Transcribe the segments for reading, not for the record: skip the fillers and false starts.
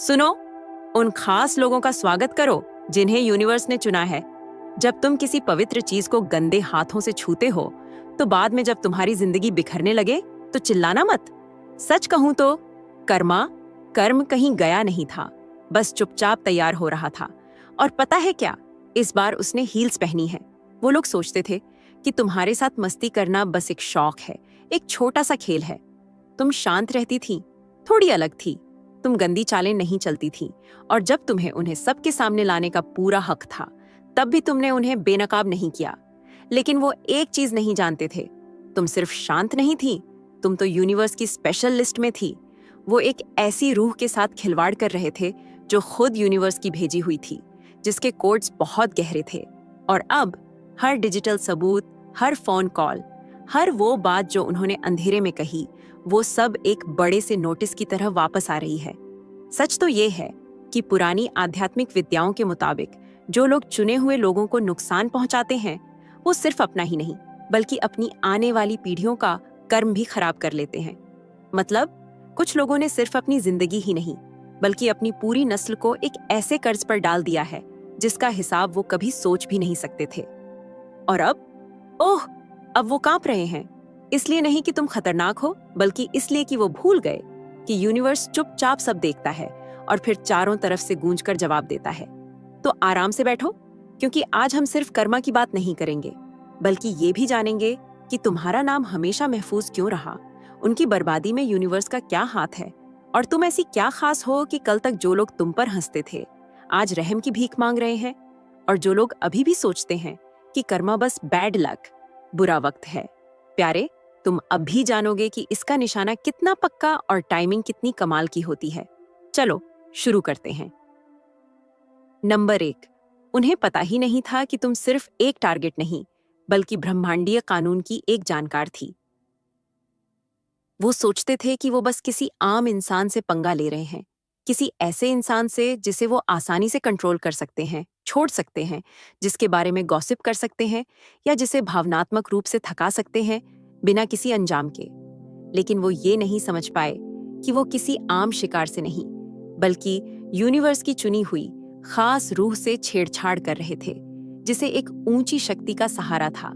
सुनो, उन खास लोगों का स्वागत करो जिन्हें यूनिवर्स ने चुना है। जब तुम किसी पवित्र चीज को गंदे हाथों से छूते हो, तो बाद में जब तुम्हारी जिंदगी बिखरने लगे तो चिल्लाना मत। सच कहूं तो कर्म कहीं गया नहीं था, बस चुपचाप तैयार हो रहा था। और पता है क्या, इस बार उसने हील्स पहनी है। वो लोग सोचते थे कि तुम्हारे साथ मस्ती करना बस एक शौक है, एक छोटा सा खेल है। तुम शांत रहती थी, थोड़ी अलग थी, तुम गंदी चालें नहीं चलती थी, और जब तुम्हें उन्हें सबके सामने लाने का पूरा हक था, तब भी तुमने उन्हें बेनकाब नहीं किया। लेकिन वो एक चीज नहीं जानते थे, तुम सिर्फ शांत नहीं थी, तुम तो यूनिवर्स की स्पेशल लिस्ट में थी। वो एक ऐसी रूह के साथ खिलवाड़ कर रहे थे जो खुद यूनिवर्स की भेजी हुई थी, जिसके कोड्स बहुत गहरे थे। और अब हर डिजिटल सबूत, हर फोन कॉल, हर वो बात जो उन्होंने अंधेरे में कही, वो सब एक बड़े से नोटिस की तरह वापस आ रही है। सच तो ये है कि पुरानी आध्यात्मिक विद्याओं के मुताबिक जो लोग चुने हुए लोगों को नुकसान पहुंचाते हैं, वो सिर्फ अपना ही नहीं बल्कि अपनी आने वाली पीढ़ियों का कर्म भी खराब कर लेते हैं। मतलब कुछ लोगों ने सिर्फ अपनी जिंदगी ही नहीं बल्कि अपनी पूरी नस्ल को एक ऐसे कर्ज पर डाल दिया है जिसका हिसाब वो कभी सोच भी नहीं सकते थे। और अब वो कांप रहे हैं, इसलिए नहीं कि तुम खतरनाक हो, बल्कि इसलिए कि वो भूल गए कि यूनिवर्स चुपचाप सब देखता है और फिर चारों तरफ से गूंजकर जवाब देता है। तो आराम से बैठो, क्योंकि आज हम सिर्फ कर्मा की बात नहीं करेंगे, बल्कि ये भी जानेंगे कि तुम्हारा नाम हमेशा महफूज क्यों रहा, उनकी बर्बादी में यूनिवर्स का क्या हाथ है, और तुम ऐसी क्या खास हो कि कल तक जो लोग तुम पर हंसते थे आज रहम की भीख मांग रहे हैं, और जो लोग अभी भी सोचते हैं कि कर्मा बस बैड लक, बुरा वक्त है। प्यारे, तुम अब भी जानोगे कि इसका निशाना कितना पक्का और टाइमिंग कितनी कमाल की होती है। चलो शुरू करते हैं। नंबर 1, उन्हें पता ही नहीं था कि तुम सिर्फ एक टारगेट नहीं बल्कि ब्रह्मांडीय कानून की एक जानकार थी। वो सोचते थे कि वो बस किसी आम इंसान से पंगा ले रहे हैं, किसी ऐसे इंसान से जिसे वो आसानी से कंट्रोल कर सकते हैं, छोड़ सकते हैं, जिसके बारे में गॉसिप कर सकते हैं, या जिसे भावनात्मक रूप से थका सकते हैं बिना किसी अंजाम के। लेकिन वो ये नहीं समझ पाए कि वो किसी आम शिकार से नहीं बल्कि यूनिवर्स की चुनी हुई खास रूह से छेड़छाड़ कर रहे थे, जिसे एक ऊंची शक्ति का सहारा था।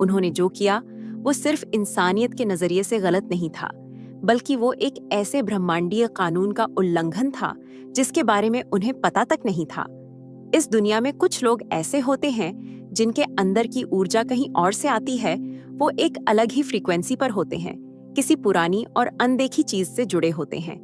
उन्होंने जो किया वो सिर्फ इंसानियत के नजरिए से गलत नहीं था, बल्कि वो एक ऐसे ब्रह्मांडीय कानून का उल्लंघन था जिसके बारे में उन्हें पता तक नहीं था। इस दुनिया में कुछ लोग ऐसे होते हैं जिनके अंदर की ऊर्जा कहीं और से आती है, वो एक अलग ही फ्रीक्वेंसी पर होते हैं, किसी पुरानी और अनदेखी चीज से जुड़े होते हैं।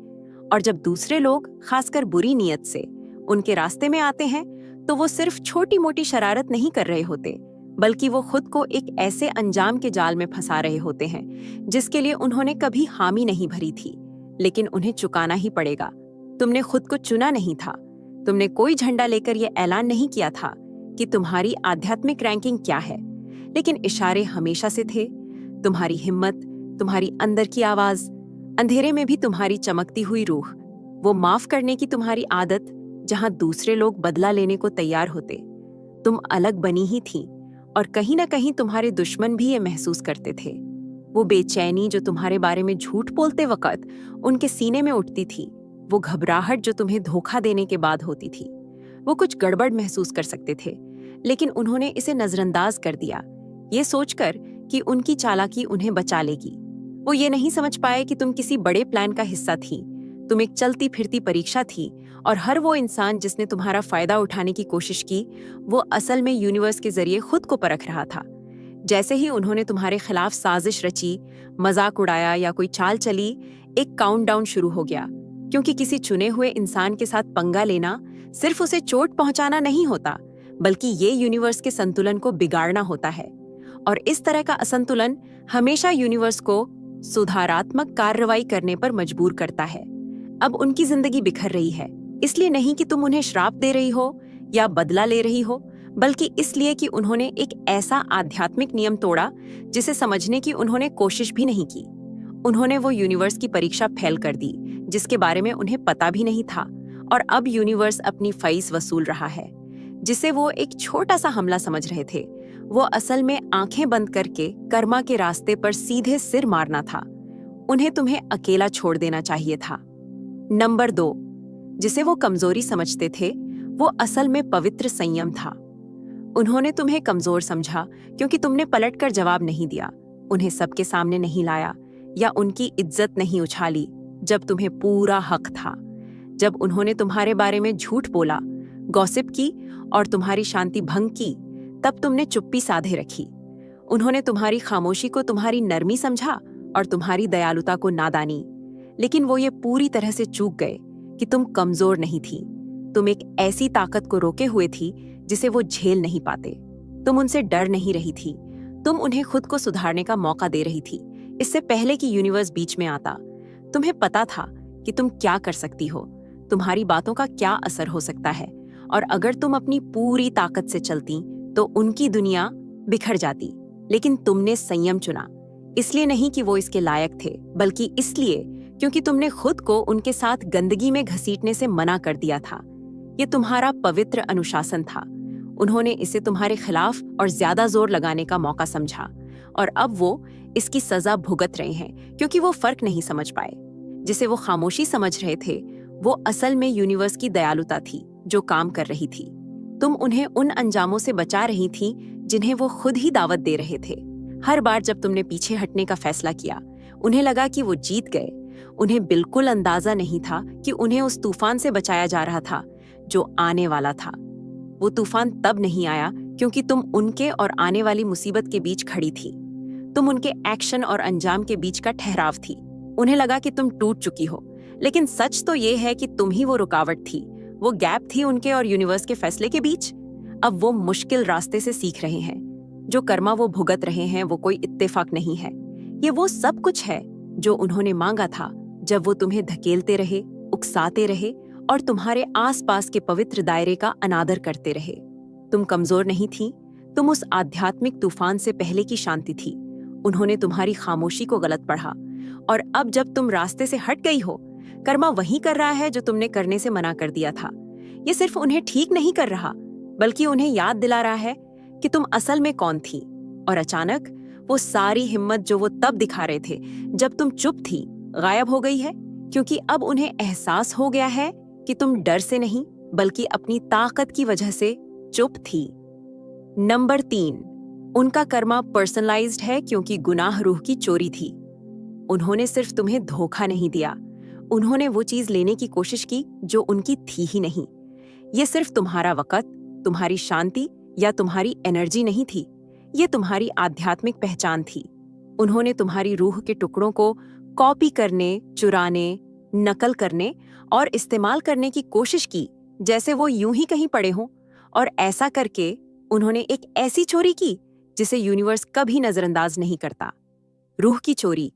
और जब दूसरे लोग, खासकर बुरी नीयत से, उनके रास्ते में आते हैं, तो वो सिर्फ छोटी मोटी शरारत नहीं कर रहे होते, बल्कि वो खुद को एक ऐसे अंजाम के जाल में फंसा रहे होते हैं जिसके लिए उन्होंने कभी हामी नहीं भरी थी, लेकिन उन्हें चुकाना ही पड़ेगा। तुमने खुद को चुना नहीं था, तुमने कोई झंडा लेकर यह ऐलान नहीं किया था कि तुम्हारी आध्यात्मिक रैंकिंग क्या है, लेकिन इशारे हमेशा से थे। तुम्हारी हिम्मत, तुम्हारी अंदर की आवाज, अंधेरे में भी तुम्हारी चमकती हुई रूह, वो माफ करने की तुम्हारी आदत जहां दूसरे लोग बदला लेने को तैयार होते। तुम अलग बनी ही थी, और कहीं ना कहीं तुम्हारे दुश्मन भी ये महसूस करते थे। वो बेचैनी जो तुम्हारे बारे में झूठ बोलते वक्त उनके सीने में उठती थी, वो घबराहट जो तुम्हें धोखा देने के बाद होती थी, वो कुछ गड़बड़ महसूस कर सकते थे, लेकिन उन्होंने इसे नजरअंदाज कर दिया, ये सोचकर कि उनकी चालाकी उन्हें बचा लेगी। वो ये नहीं समझ पाए कि तुम किसी बड़े प्लान का हिस्सा थी, तुम एक चलती फिरती परीक्षा थी, और हर वो इंसान जिसने तुम्हारा फायदा उठाने की कोशिश की, वो असल में यूनिवर्स के जरिए खुद को परख रहा था। जैसे ही उन्होंने तुम्हारे खिलाफ साजिश रची, मजाक उड़ाया या कोई चाल चली, एक काउंटडाउन शुरू हो गया, क्योंकि किसी चुने हुए इंसान के साथ पंगा लेना सिर्फ उसे चोट पहुंचाना नहीं होता, बल्कि ये यूनिवर्स के संतुलन को बिगाड़ना होता है। और इस तरह का असंतुलन हमेशा यूनिवर्स को सुधारात्मक कार्रवाई करने पर मजबूर करता है। अब उनकी जिंदगी बिखर रही है, इसलिए नहीं कि तुम उन्हें श्राप दे रही हो या बदला ले रही हो, बल्कि इसलिए कि उन्होंने एक ऐसा आध्यात्मिक नियम तोड़ा जिसे समझने की उन्होंने कोशिश भी नहीं की। उन्होंने वो यूनिवर्स की परीक्षा फेल कर दी जिसके बारे में उन्हें पता भी नहीं था, और अब यूनिवर्स अपनी फीस वसूल रहा है। जिसे वो एक छोटा सा हमला समझ रहे थे, वो असल में आंखें बंद करके कर्मा के रास्ते पर सीधे सिर मारना था। उन्हें तुम्हें अकेला छोड़ देना चाहिए था। नंबर 2, जिसे वो कमजोरी समझते थे, वो असल में पवित्र संयम था। उन्होंने तुम्हें कमजोर समझा क्योंकि तुमने पलटकर जवाब नहीं दिया, उन्हें सबके सामने नहीं लाया या उनकी इज्जत नहीं उछाली जब तुम्हें पूरा हक था। जब उन्होंने तुम्हारे बारे में झूठ बोला, गॉसिप की और तुम्हारी शांति भंग की, तब तुमने चुप्पी साधे रखी। उन्होंने तुम्हारी खामोशी को तुम्हारी नरमी समझा और तुम्हारी दयालुता को नादानी। लेकिन वो ये पूरी तरह से चूक गए कि तुम कमजोर नहीं थी, तुम एक ऐसी ताकत को रोके हुए थी जिसे वो झेल नहीं पाते। तुम उनसे डर नहीं रही थी, तुम उन्हें खुद को सुधारने का मौका दे रही थी, इससे पहले कि यूनिवर्स बीच में आता। तुम्हें पता था कि तुम क्या कर सकती हो, तुम्हारी बातों का क्या असर हो सकता है, और अगर तुम अपनी पूरी ताकत से चलती तो उनकी दुनिया बिखर जाती। लेकिन तुमने संयम चुना, इसलिए नहीं कि वो इसके लायक थे, बल्कि इसलिए क्योंकि तुमने खुद को उनके साथ गंदगी में घसीटने से मना कर दिया था। ये तुम्हारा पवित्र अनुशासन था। उन्होंने इसे तुम्हारे खिलाफ और ज्यादा जोर लगाने का मौका समझा, और अब वो इसकी सजा भुगत रहे हैं क्योंकि वो फर्क नहीं समझ पाए। जिसे वो खामोशी समझ रहे थे, वो असल में यूनिवर्स की दयालुता थी जो काम कर रही थी। तुम उन्हें उन अंजामों से बचा रही थी जिन्हें वो खुद ही दावत दे रहे थे। हर बार जब तुमने पीछे हटने का फैसला किया, उन्हें लगा कि वो जीत गए। उन्हें बिल्कुल अंदाजा नहीं था कि उन्हें उस तूफान से बचाया जा रहा था जो आने वाला था। वो तूफान तब नहीं आया क्योंकि तुम उनके और आने वाली मुसीबत के बीच खड़ी थी। तुम उनके एक्शन और अंजाम के बीच का ठहराव थी। उन्हें लगा कि तुम टूट चुकी हो, लेकिन सच तो ये है कि तुम ही वो रुकावट थी, वो गैप थी उनके और यूनिवर्स के फैसले के बीच। अब वो मुश्किल रास्ते से सीख रहे हैं। जो कर्मा वो भुगत रहे हैं वो कोई इत्तेफाक नहीं है, ये वो सब कुछ है जो उन्होंने मांगा था जब वो तुम्हें धकेलते रहे, उकसाते रहे और तुम्हारे आसपास के पवित्र दायरे का अनादर करते रहे। तुम कमजोर नहीं थी, तुम उस आध्यात्मिक तूफान से पहले की शांति थी। उन्होंने तुम्हारी खामोशी को गलत पढ़ा, और अब जब तुम रास्ते से हट गई हो, कर्मा वही कर रहा है जो तुमने करने से मना कर दिया था। ये सिर्फ उन्हें ठीक नहीं कर रहा, बल्कि उन्हें याद दिला रहा है कि तुम असल में कौन थी। और अचानक वो सारी हिम्मत जो वो तब दिखा रहे थे जब तुम चुप थी, गायब हो गई है, क्योंकि अब उन्हें एहसास हो गया है कि तुम डर से नहीं बल्कि अपनी ताकत की वजह से चुप थी। नंबर 3, उनका कर्मा पर्सनलाइज्ड है क्योंकि गुनाह रूह की चोरी थी। उन्होंने सिर्फ तुम्हें धोखा नहीं दिया, उन्होंने वो चीज लेने की कोशिश की जो उनकी थी ही नहीं। ये सिर्फ तुम्हारा वक़्त, तुम्हारी शांति या तुम्हारी एनर्जी नहीं थी, ये तुम्हारी आध्यात्मिक पहचान थी। उन्होंने तुम्हारी रूह के टुकड़ों को कॉपी करने, चुराने, नकल करने और इस्तेमाल करने की कोशिश की जैसे वो यूं ही कहीं पड़े हों, और ऐसा करके उन्होंने एक ऐसी चोरी की जिसे यूनिवर्स कभी नजरअंदाज नहीं करता। रूह की चोरी,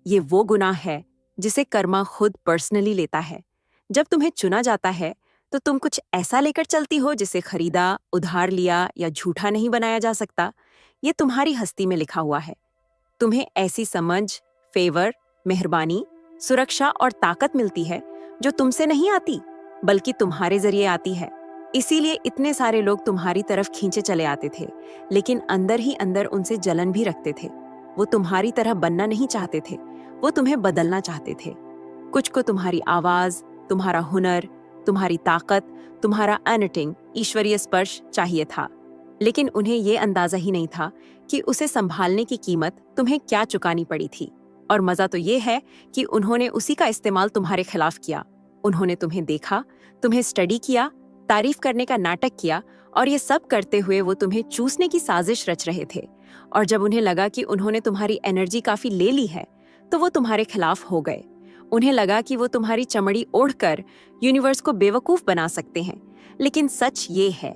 ये वो गुनाह है जिसे कर्मा खुद पर्सनली लेता है। जब तुम्हें चुना जाता है तो तुम कुछ ऐसा लेकर चलती हो जिसे खरीदा, उधार लिया या झूठा नहीं बनाया जा सकता। ये तुम्हारी हस्ती में लिखा हुआ है। तुम्हें ऐसी समझ, फेवर, मेहरबानी, सुरक्षा और ताकत मिलती है जो तुमसे नहीं आती बल्कि तुम्हारे जरिए आती है। इसीलिए इतने सारे लोग तुम्हारी तरफ खींचे चले आते थे, लेकिन अंदर ही अंदर उनसे जलन भी रखते थे। वो तुम्हारी तरह बनना नहीं चाहते थे, वो तुम्हें बदलना चाहते थे। कुछ को तुम्हारी आवाज, तुम्हारा हुनर, तुम्हारी ताकत, तुम्हारा एडिटिंग, ईश्वरीय स्पर्श चाहिए था, लेकिन उन्हें ये अंदाजा ही नहीं था कि उसे संभालने की कीमत तुम्हें क्या चुकानी पड़ी थी। और मजा तो ये है कि उन्होंने उसी का इस्तेमाल तुम्हारे खिलाफ किया। उन्होंने तुम्हें देखा, तुम्हें स्टडी किया, तारीफ करने का नाटक किया, और ये सब करते हुए वो तुम्हें चूसने की साजिश रच रहे थे। और जब उन्हें लगा कि उन्होंने तुम्हारी एनर्जी काफी ले ली है, तो वो तुम्हारे खिलाफ हो गए। उन्हें लगा कि वो तुम्हारी चमड़ी ओढ़कर यूनिवर्स को बेवकूफ बना सकते हैं, लेकिन सच ये है,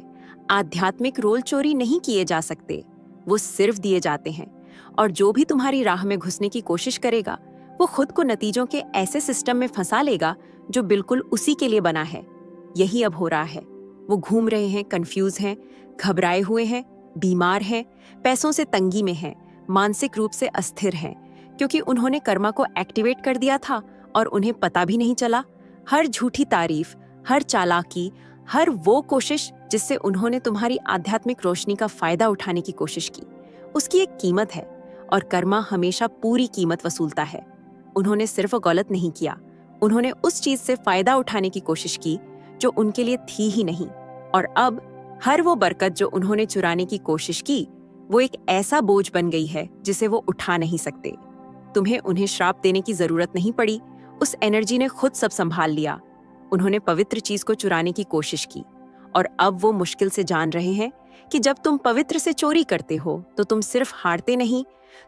आध्यात्मिक रोल चोरी नहीं किए जा सकते, वो सिर्फ दिए जाते हैं। और जो भी तुम्हारी राह में घुसने की कोशिश करेगा, वो खुद को नतीजों के ऐसे सिस्टम में फंसा लेगा जो बिल्कुल उसी के लिए बना है। यही अब हो रहा है। वो घूम रहे हैं, कंफ्यूज हैं, घबराए हुए हैं, बीमार हैं, पैसों से तंगी में हैं, मानसिक रूप से अस्थिर हैं, क्योंकि उन्होंने कर्मा को एक्टिवेट कर दिया था और उन्हें पता भी नहीं चला। हर झूठी तारीफ, हर चालाकी, हर वो कोशिश जिससे उन्होंने तुम्हारी आध्यात्मिक रोशनी का फायदा उठाने की कोशिश की, उसकी एक कीमत है, और कर्मा हमेशा पूरी कीमत वसूलता है। उन्होंने सिर्फ गलत नहीं किया, उन्होंने उस चीज से फायदा उठाने की कोशिश की जो उनके लिए थी ही नहीं, और अब हर वो बरकत जो उन्होंने चुराने की कोशिश की वो एक ऐसा बोझ बन गई है जिसे वो उठा नहीं सकते। तुम्हें उन्हें श्राप देने की जरूरत नहीं पड़ी, उस एनर्जी ने खुद सब संभाल लिया। उन्होंने पवित्र चीज को चुराने की कोशिश की, और अब वो मुश्किल से जान रहे हैं कि जब तुम पवित्र से चोरी करते हो तो तुम सिर्फ हारते नहीं,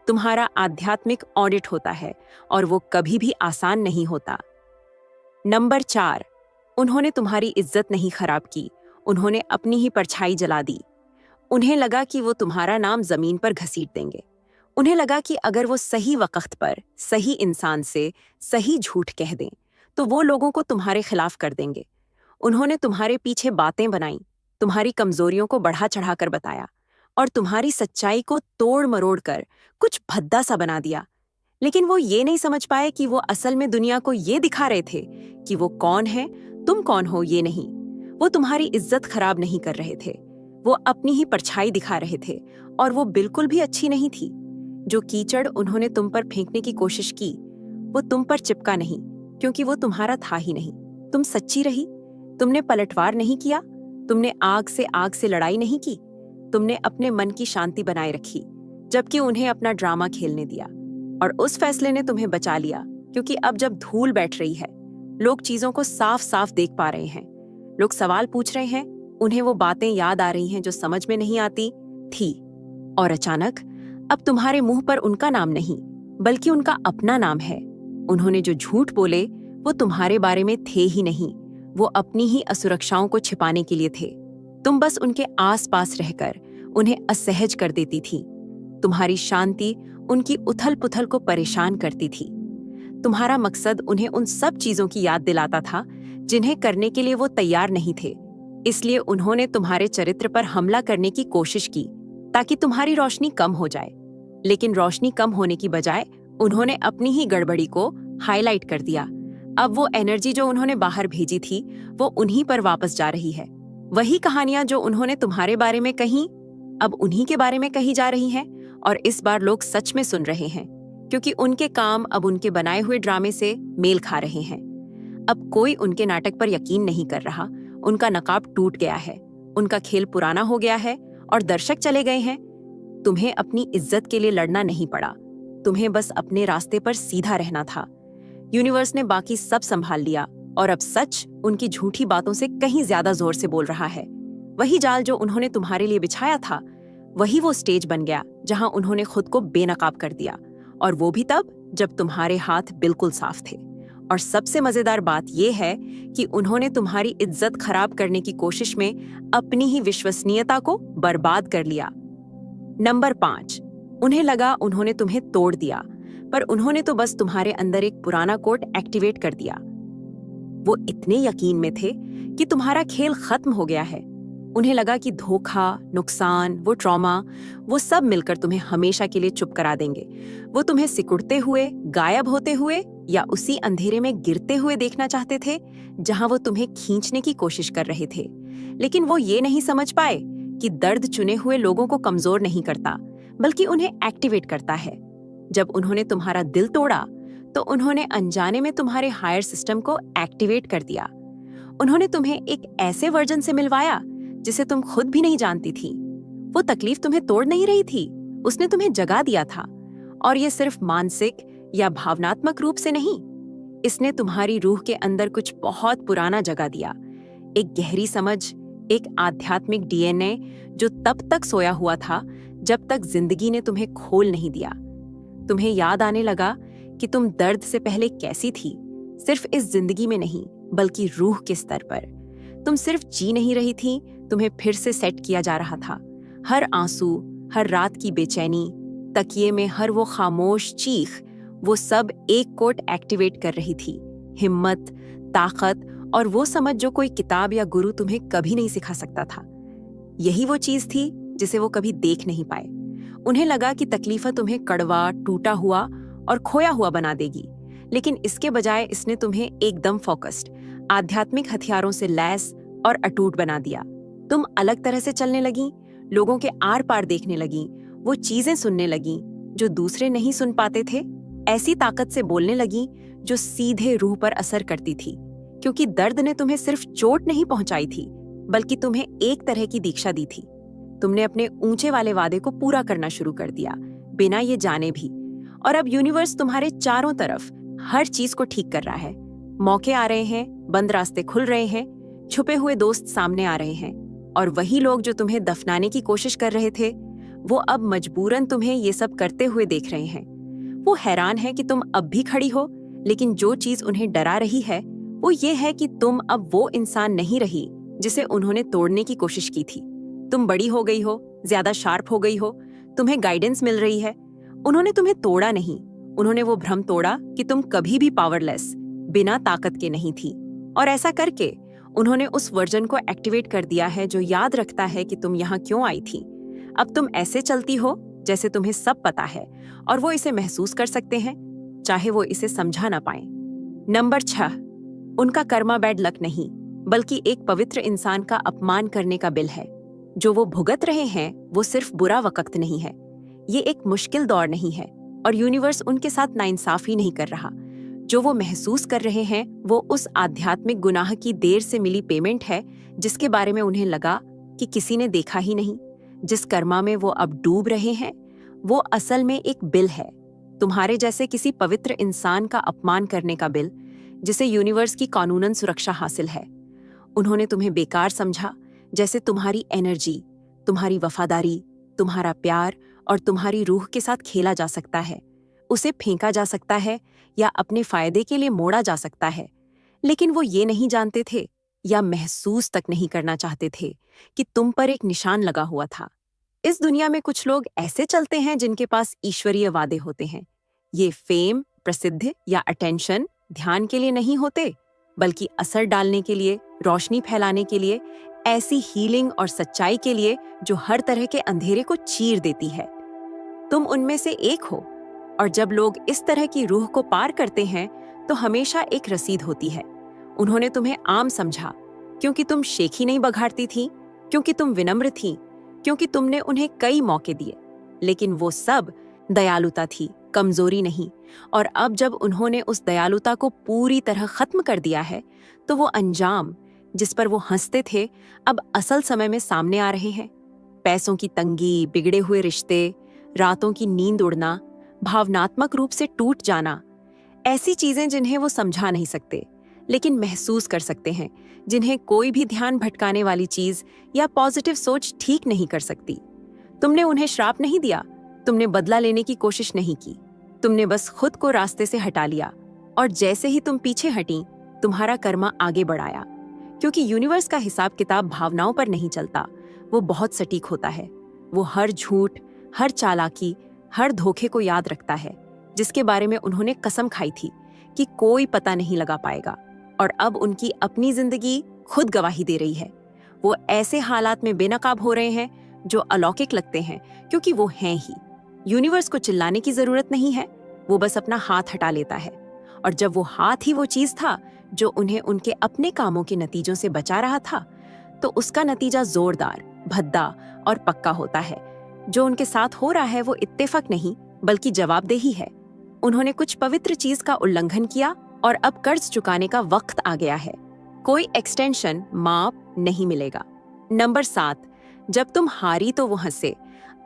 तुम्हारा आध्यात्मिक ऑडिट होता है, और वो कभी भी आसान नहीं होता। नंबर 4, उन्होंने तुम्हारी इज्जत नहीं खराब की, उन्होंने अपनी ही परछाई जला दी। उन्हें लगा कि वो तुम्हारा नाम जमीन पर घसीट देंगे। उन्हें लगा कि अगर वो सही वक्त पर सही इंसान से सही झूठ कह दें तो वो लोगों को तुम्हारे खिलाफ कर देंगे। उन्होंने तुम्हारे पीछे बातें बनाई, तुम्हारी कमजोरियों को बढ़ा चढ़ाकर बताया, और तुम्हारी सच्चाई को तोड़ मरोड़ कर कुछ भद्दा सा बना दिया। लेकिन वो ये नहीं समझ पाए कि वो असल में दुनिया को ये दिखा रहे थे कि वो कौन है, तुम कौन हो ये नहीं। वो तुम्हारी इज्जत खराब नहीं कर रहे थे, वो अपनी ही परछाई दिखा रहे थे, और वो बिल्कुल भी अच्छी नहीं थी। जो कीचड़ उन्होंने तुम पर फेंकने की कोशिश की वो तुम पर चिपका नहीं, क्योंकि वो तुम्हारा था ही नहीं। तुम सच्ची रही, तुमने पलटवार नहीं किया, तुमने आग से लड़ाई नहीं की, तुमने अपने मन की शांति बनाए रखी, जबकि उन्हें अपना ड्रामा खेलने दिया। और उस फैसले ने तुम्हें बचा लिया, क्योंकि अब जब धूल बैठ रही है, लोग चीजों को साफ साफ देख पा रहे हैं, लोग सवाल पूछ रहे हैं, उन्हें वो बातें याद आ रही हैं जो समझ में नहीं आती थी। और अचानक अब तुम्हारे मुंह पर उनका नाम नहीं, बल्कि उनका अपना नाम है। उन्होंने जो झूठ बोले वो तुम्हारे बारे में थे ही नहीं, वो अपनी ही असुरक्षाओं को छिपाने के लिए थे। तुम बस उनके आस-पास रहकर उन्हें असहज कर देती थी। तुम्हारी शांति उनकी उथल-पुथल को परेशान करती थी। तुम्हारा मकसद उन्हें उन सब चीजों की याद दिलाता था जिन्हें करने के लिए वो तैयार नहीं थे। इसलिए उन्होंने तुम्हारे चरित्र पर हमला करने की कोशिश की ताकि तुम्हारी रोशनी कम हो जाए। लेकिन रोशनी कम होने की बजाय उन्होंने अपनी ही गड़बड़ी को हाईलाइट कर दिया। अब वो एनर्जी जो उन्होंने बाहर भेजी थी वो उन्हीं पर वापस जा रही है। वही कहानियां जो उन्होंने तुम्हारे बारे में कही अब उन्हीं के बारे में कही जा रही हैं, और इस बार लोग सच में सुन रहे हैं, क्योंकि उनके काम अब उनके बनाए हुए ड्रामे से मेल खा रहे हैं। अब कोई उनके नाटक पर यकीन नहीं कर रहा, उनका नकाब टूट गया है, उनका खेल पुराना हो गया है और दर्शक चले गए हैं। तुम्हें अपनी इज्जत के लिए लड़ना नहीं पड़ा, तुम्हें बस अपने रास्ते पर सीधा रहना था। यूनिवर्स ने बाकी सब संभाल लिया, और अब सच उनकी झूठी बातों से कहीं ज्यादा जोर से बोल रहा है। वही जाल जो उन्होंने तुम्हारे लिए बिछाया था, वही वो स्टेज बन गया जहां उन्होंने खुद को बेनकाब कर दिया, और वो भी तब जब तुम्हारे हाथ बिल्कुल साफ थे। और सबसे मजेदार बात यह है कि उन्होंने तुम्हारी इज्जत खराब करने की कोशिश में अपनी ही विश्वसनीयता को बर्बाद कर लिया। नंबर 5, उन्हें लगा उन्होंने तुम्हें तोड़ दिया, पर उन्होंने तो बस तुम्हारे अंदर एक पुराना कोड एक्टिवेट कर दिया। वो इतने यकीन में थे कि तुम्हारा खेल खत्म हो गया है। उन्हें लगा कि धोखा, नुकसान, वो ट्रॉमा, वो सब मिलकर तुम्हें हमेशा के लिए चुप करा देंगे। वो तुम्हें सिकुड़ते हुए, गायब होते हुए, या उसी अंधेरे में गिरते हुए देखना चाहते थे जहां वो तुम्हें खींचने की कोशिश कर रहे थे। लेकिन वो ये नहीं समझ पाए कि दर्द चुने हुए लोगों को कमजोर नहीं करता, बल्कि उन्हें एक्टिवेट करता है। जब उन्होंने तुम्हारा दिल तोड़ा तो उन्होंने अनजाने में तुम्हारे हायर सिस्टम को एक्टिवेट कर दिया। उन्होंने तुम्हें एक ऐसे वर्जन से मिलवाया जिसे तुम खुद भी नहीं जानती थी। वो तकलीफ तुम्हें तोड़ नहीं रही थी, उसने तुम्हें जगा दिया था। और ये सिर्फ मानसिक या भावनात्मक रूप से नहीं, इसने तुम्हारी रूह के अंदर कुछ बहुत पुराना जगा दिया। एक गहरी समझ, एक आध्यात्मिक डीएनए जो तब तक सोया हुआ था जब तक जिंदगी ने तुम्हें खोल नहीं दिया। तुम्हें याद आने लगा कि तुम दर्द से पहले कैसी थी, सिर्फ इस जिंदगी में नहीं बल्कि रूह के स्तर पर। तुम सिर्फ जी नहीं रही थी, तुम्हें फिर से सेट किया जा रहा था। हर आंसू, हर रात की बेचैनी, तकिए में हर वो खामोश चीख, वो सब एक कोड एक्टिवेट कर रही थी। हिम्मत, ताकत और वो समझ जो कोई किताब या गुरु तुम्हें कभी नहीं सिखा सकता था। यही वो चीज थी जिसे वो कभी देख नहीं पाए। उन्हें लगा कि तकलीफें तुम्हें कड़वा, टूटा हुआ और खोया हुआ बना देगी, लेकिन इसके बजाय इसने तुम्हें एकदम फोकस्ड, आध्यात्मिक हथियारों से लैस और अटूट बना दिया। तुम अलग तरह से चलने लगी, लोगों के आर पार देखने लगी, वो चीजें सुनने लगी जो दूसरे नहीं सुन पाते थे, ऐसी ताकत से बोलने लगी जो सीधे रूह पर असर करती थी, क्योंकि दर्द ने तुम्हें सिर्फ चोट नहीं पहुंचाई थी, बल्कि तुम्हें एक तरह की दीक्षा दी थी। तुमने अपने ऊंचे वाले वादे को पूरा करना शुरू कर दिया, बिना ये जाने भी। और अब यूनिवर्स तुम्हारे चारों तरफ हर चीज को ठीक कर रहा है। मौके आ रहे हैं, बंद रास्ते खुल रहे हैं, छुपे हुए दोस्त सामने आ रहे हैं, और वही लोग जो तुम्हें दफनाने की कोशिश कर रहे थे, वो अब मजबूरन तुम्हें ये सब करते हुए देख रहे हैं। वो हैरान है कि तुम अब भी खड़ी हो, लेकिन जो चीज उन्हें डरा रही है वो ये है कि तुम अब वो इंसान नहीं रही जिसे उन्होंने तोड़ने की कोशिश की थी। तुम बड़ी हो गई हो, ज्यादा शार्प हो गई हो, तुम्हें गाइडेंस मिल रही है। उन्होंने तुम्हें तोड़ा नहीं, उन्होंने वो भ्रम तोड़ा कि तुम कभी भी पावरलेस, बिना ताकत के नहीं थी। और ऐसा करके उन्होंने उस वर्जन को एक्टिवेट कर दिया है जो याद रखता है कि तुम यहाँ क्यों आई थी। अब तुम ऐसे चलती हो जैसे तुम्हें सब पता है, और वो इसे महसूस कर सकते हैं, चाहे वो इसे समझा ना पाए। नंबर 6, उनका कर्मा बैड लक नहीं, बल्कि एक पवित्र इंसान का अपमान करने का बिल है। जो वो भुगत रहे हैं वो सिर्फ बुरा वक्त नहीं है, ये एक मुश्किल दौर नहीं है, और यूनिवर्स उनके साथ नाइंसाफी नहीं कर रहा। जो वो महसूस कर रहे हैं वो उस आध्यात्मिक गुनाह की देर से मिली पेमेंट है, जिसके बारे में उन्हें लगा कि किसी ने देखा ही नहीं। जिस कर्मा में वो अब डूब रहे हैं वो असल में एक बिल है, तुम्हारे जैसे किसी पवित्र इंसान का अपमान करने का बिल, जिसे यूनिवर्स की कानूनन सुरक्षा हासिल है। उन्होंने तुम्हें बेकार समझा, जैसे तुम्हारी एनर्जी, तुम्हारी वफादारी, तुम्हारा प्यार और तुम्हारी रूह के साथ खेला जा सकता है, उसे फेंका जा सकता है या अपने फायदे के लिए मोड़ा जा सकता है। लेकिन वो ये नहीं जानते थे या महसूस तक नहीं करना चाहते थे कि तुम पर एक निशान लगा हुआ था। इस दुनिया में कुछ लोग ऐसे चलते हैं जिनके पास ईश्वरीय वादे होते हैं। ये फेम, प्रसिद्ध या अटेंशन ध्यान के लिए नहीं होते, बल्कि असर डालने के लिए, रोशनी फैलाने के लिए, ऐसी हीलिंग और सच्चाई के लिए जो हर तरह के अंधेरे को चीर देती है। तुम उनमें से एक हो, और जब लोग इस तरह की रूह को पार करते हैं तो हमेशा एक रसीद होती है। उन्होंने तुम्हें आम समझा क्योंकि तुम शेखी नहीं बघाड़ती थी, क्योंकि तुम विनम्र थी, क्योंकि तुमने उन्हें कई मौके दिए। लेकिन वो सब दयालुता थी, कमजोरी नहीं। और अब जब उन्होंने उस दयालुता को पूरी तरह खत्म कर दिया है तो वो अंजाम जिस पर वो हंसते थे अब असल समय में सामने आ रहे हैं। पैसों की तंगी, बिगड़े हुए रिश्ते, रातों की नींद उड़ना, भावनात्मक रूप से टूट जाना, ऐसी चीजें जिन्हें वो समझा नहीं सकते लेकिन महसूस कर सकते हैं, जिन्हें कोई भी ध्यान भटकाने वाली चीज या पॉजिटिव सोच ठीक नहीं कर सकती। तुमने उन्हें श्राप नहीं दिया, तुमने बदला लेने की कोशिश नहीं की, तुमने बस खुद को रास्ते से हटा लिया। और जैसे ही तुम पीछे हटी, तुम्हारा कर्मा आगे बढ़ाया, क्योंकि यूनिवर्स का हिसाब किताब भावनाओं पर नहीं चलता, वो बहुत सटीक होता है। वो हर झूठ, हर चालाकी, हर धोखे को याद रखता है, जिसके बारे में उन्होंने कसम खाई थी कि कोई पता नहीं लगा पाएगा। और अब उनकी अपनी जिंदगी खुद गवाही दे रही है। वो ऐसे हालात में बेनकाब हो रहे हैं जो अलौकिक लगते हैं, क्योंकि वो हैं ही। यूनिवर्स को चिल्लाने की जरूरत नहीं है, वो बस अपना हाथ हटा लेता है। और जब वो हाथ ही वो चीज था जो उन्हें उनके अपने कामों के नतीजों से बचा रहा था, तो उसका नतीजा जोरदार, भद्दा और पक्का होता है। जो उनके साथ हो रहा है वो इत्तेफाक नहीं, बल्कि जवाबदेही है। उन्होंने कुछ पवित्र चीज का उल्लंघन किया और अब कर्ज चुकाने का वक्त आ गया है। कोई एक्सटेंशन, माप नहीं मिलेगा। नंबर 7, जब तुम हारी तो वो हंसे,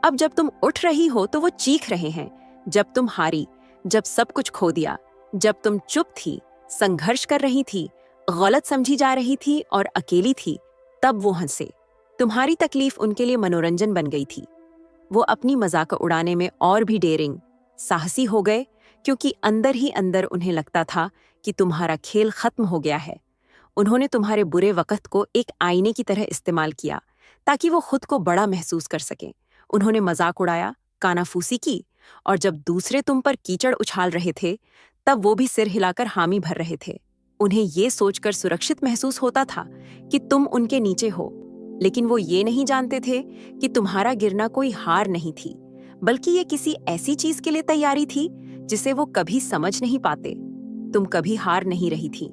अब जब तुम उठ रही हो तो वो चीख रहे हैं। जब तुम हारी, जब सब कुछ खो दिया, जब तुम चुप थी, संघर्ष कर रही थी, गलत समझी जा रही थी और अकेली थी, तब वो हंसे। तुम्हारी तकलीफ उनके लिए मनोरंजन बन गई थी। वो अपनी मजाक उड़ाने में और भी डेयरिंग, साहसी हो गए, क्योंकि अंदर ही अंदर उन्हें लगता था कि तुम्हारा खेल खत्म हो गया है। उन्होंने तुम्हारे बुरे वक्त को एक आईने की तरह इस्तेमाल किया ताकि वो खुद को बड़ा महसूस कर सकें। उन्होंने मजाक उड़ाया, कानाफूसी की, और जब दूसरे तुम पर कीचड़ उछाल रहे थे तब वो भी सिर हिलाकर हामी भर रहे थे। उन्हें ये सोचकर सुरक्षित महसूस होता था कि तुम उनके नीचे हो, लेकिन वो ये नहीं जानते थे कि तुम्हारा गिरना कोई हार नहीं थी, बल्कि ये किसी ऐसी चीज के लिए तैयारी थी जिसे वो कभी समझ नहीं पाते। तुम कभी हार नहीं रही थी,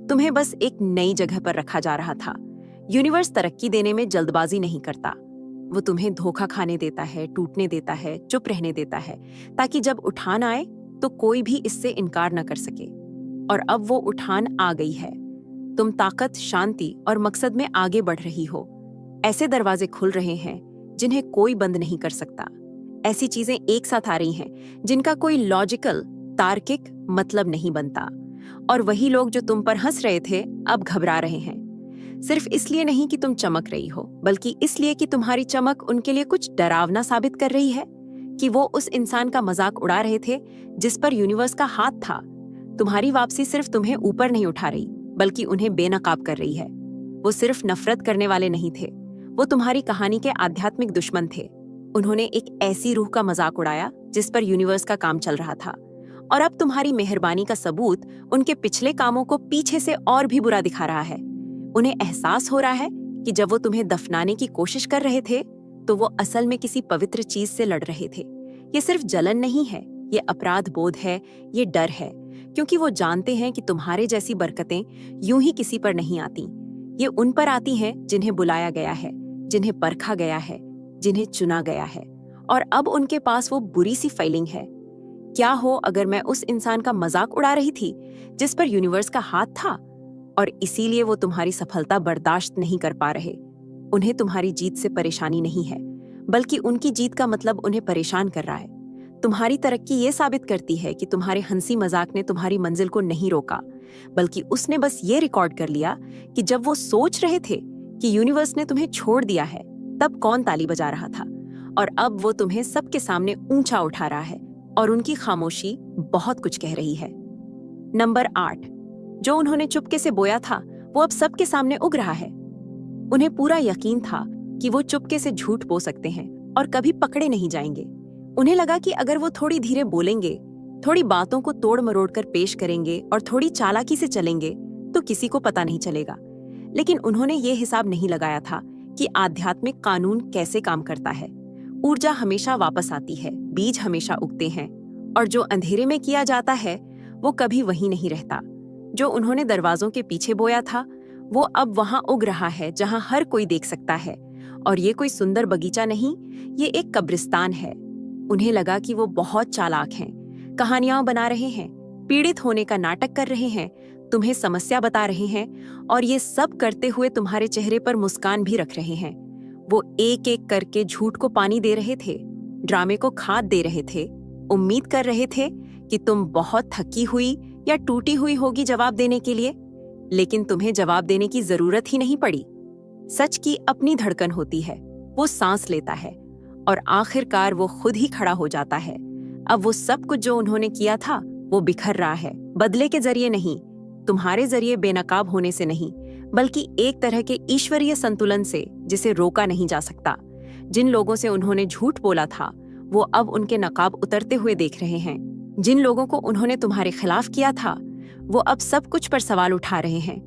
तुम्हें बस एक नई जगह पर रखा जा रहा था। यूनिवर्स तरक्की देने में जल्दबाजी नहीं करता, वो तुम्हें धोखा खाने देता है, टूटने देता है, चुप रहने देता है, ताकि जब उठान आए तो कोई भी इससे इनकार न कर सके। और अब वो उठान आ गई है। तुम ताकत, शांति और मकसद में आगे बढ़ रही हो। ऐसे दरवाजे खुल रहे हैं जिन्हें कोई बंद नहीं कर सकता। ऐसी चीजें एक साथ आ रही हैं जिनका कोई लॉजिकल, तार्किक मतलब नहीं बनता। और वही लोग जो तुम पर हंस रहे थे अब घबरा रहे हैं। सिर्फ इसलिए नहीं कि तुम चमक रही हो, बल्कि इसलिए कि तुम्हारी चमक उनके लिए कुछ डरावना साबित कर रही है, कि वो उस इंसान का मजाक उड़ा रहे थे जिस पर यूनिवर्स का हाथ था। तुम्हारी वापसी सिर्फ तुम्हें ऊपर नहीं उठा रही, बल्कि उन्हें बेनकाब कर रही है। वो सिर्फ नफरत करने वाले नहीं थे, वो तुम्हारी कहानी के आध्यात्मिक दुश्मन थे। उन्होंने एक ऐसी रूह का मजाक उड़ाया जिस पर यूनिवर्स का काम चल रहा था। और अब तुम्हारी मेहरबानी का सबूत उनके पिछले कामों को पीछे से और भी बुरा दिखा रहा है। उन्हें एहसास हो रहा है कि जब वो तुम्हें दफनाने की कोशिश कर रहे थे तो वो असल में किसी पवित्र चीज से लड़ रहे थे। ये सिर्फ जलन नहीं है, ये अपराध बोध है, ये डर है, क्योंकि वो जानते हैं कि तुम्हारे जैसी बरकतें यूं ही किसी पर नहीं आती। ये उन पर आती हैं जिन्हें बुलाया गया है, जिन्हें परखा गया है, जिन्हें चुना गया है। और अब उनके पास वो बुरी सी फाइलिंग है। क्या हो अगर मैं उस इंसान का मजाक उड़ा रही थी जिस पर यूनिवर्स का हाथ था, और इसीलिए वो तुम्हारी सफलता बर्दाश्त नहीं कर पा रहे। उन्हें तुम्हारी जीत से परेशानी नहीं है, बल्कि उनकी जीत का मतलब उन्हें परेशान कर रहा है। तुम्हारी तरक्की ये साबित करती है कि तुम्हारे हंसी मजाक ने तुम्हारी मंजिल को नहीं रोका, बल्कि उसने बस ये रिकॉर्ड कर लिया कि जब वो सोच रहे थे कि यूनिवर्स ने तुम्हें छोड़ दिया है, तब कौन ताली बजा रहा था। और अब वो तुम्हें सबके सामने ऊंचा उठा रहा है, और उनकी खामोशी बहुत कुछ कह रही है। नंबर 8, जो उन्होंने चुपके से बोया था वो अब सबके सामने उग रहा है। उन्हें पूरा यकीन था कि वो चुपके से झूठ बो सकते हैं और कभी पकड़े नहीं जाएंगे। उन्हें लगा कि अगर वो थोड़ी धीरे बोलेंगे, थोड़ी बातों को तोड़ मरोड़ कर पेश करेंगे और थोड़ी चालाकी से चलेंगे तो किसी को पता नहीं चलेगा। लेकिन उन्होंने ये हिसाब नहीं लगाया था कि आध्यात्मिक कानून कैसे काम करता है। ऊर्जा हमेशा वापस आती है, बीज हमेशा उगते हैं, और जो अंधेरे में किया जाता है वो कभी वहीं नहीं रहता। जो उन्होंने दरवाजों के पीछे बोया था वो अब वहां उग रहा है जहां हर कोई देख सकता है। और ये कोई सुंदर बगीचा नहीं, ये एक कब्रिस्तान है। उन्हें लगा कि वो बहुत चालाक हैं, कहानियां बना रहे हैं, पीड़ित होने का नाटक कर रहे हैं, तुम्हें समस्या बता रहे हैं, और ये सब करते हुए तुम्हारे चेहरे पर मुस्कान भी रख रहे हैं। वो एक एक करके झूठ को पानी दे रहे थे, ड्रामे को खाद दे रहे थे, उम्मीद कर रहे थे कि तुम बहुत थकी हुई या टूटी हुई होगी जवाब देने के लिए। लेकिन तुम्हें जवाब देने की जरूरत ही नहीं पड़ी। सच की अपनी धड़कन होती है, वो सांस लेता है, और आखिरकार वो खुद ही खड़ा हो जाता है। अब वो सब कुछ जो उन्होंने किया था वो बिखर रहा है, बदले के जरिए नहीं, तुम्हारे जरिए बेनकाब होने से नहीं, बल्कि एक तरह के ईश्वरीय संतुलन से जिसे रोका नहीं जा सकता। जिन लोगों से उन्होंने झूठ बोला था वो अब उनके नकाब उतरते हुए देख रहे हैं। जिन लोगों को उन्होंने तुम्हारे खिलाफ किया था वो अब सब कुछ पर सवाल उठा रहे हैं।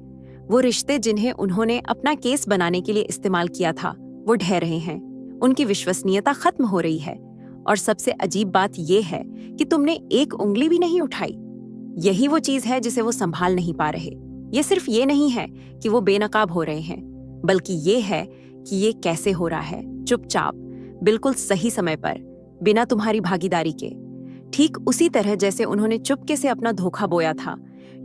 वो रिश्ते जिन्हें उन्होंने अपना केस बनाने के लिए इस्तेमाल किया था वो ढह रहे हैं। उनकी विश्वसनीयता खत्म हो रही है। और सबसे अजीब बात यह है कि तुमने एक उंगली भी नहीं उठाई। यही वो चीज है जिसे वो संभाल नहीं पा रहे। ये सिर्फ ये नहीं है कि वो बेनकाब हो रहे हैं, बल्कि ये है कि ये कैसे हो रहा है, चुपचाप, बिल्कुल सही समय पर, बिना तुम्हारी भागीदारी के। ठीक उसी तरह जैसे उन्होंने चुपके से अपना धोखा बोया था,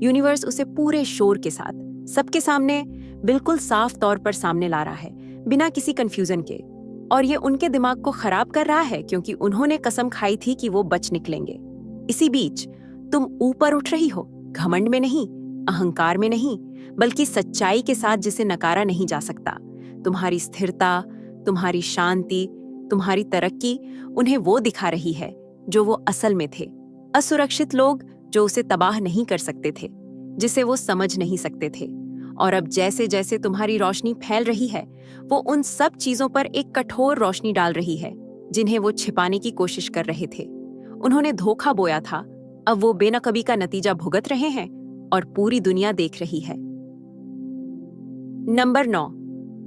यूनिवर्स उसे पूरे शोर के साथ सबके सामने बिल्कुल साफ तौर पर सामने ला रहा है, बिना किसी कंफ्यूजन के। और ये उनके दिमाग को खराब कर रहा है क्योंकि उन्होंने कसम खाई थी कि वो बच निकलेंगे। इसी बीच तुम ऊपर उठ रही हो, घमंड में नहीं, अहंकार में नहीं, बल्कि सच्चाई के साथ जिसे नकारा नहीं जा सकता। तुम्हारी स्थिरता, तुम्हारी शांति, तुम्हारी तरक्की उन्हें वो दिखा रही है जो वो असल में थे। असुरक्षित लोग जो उसे तबाह नहीं कर सकते थे, जिसे वो समझ नहीं सकते थे। और अब जैसे जैसे तुम्हारी रोशनी फैल रही है वो उन सब चीजों पर एक कठोर रोशनी डाल रही है जिन्हें वो छिपाने की कोशिश कर रहे थे। उन्होंने धोखा बोया था, अब वो बेनकबी का नतीजा भुगत रहे हैं और पूरी दुनिया देख रही है। नंबर 9,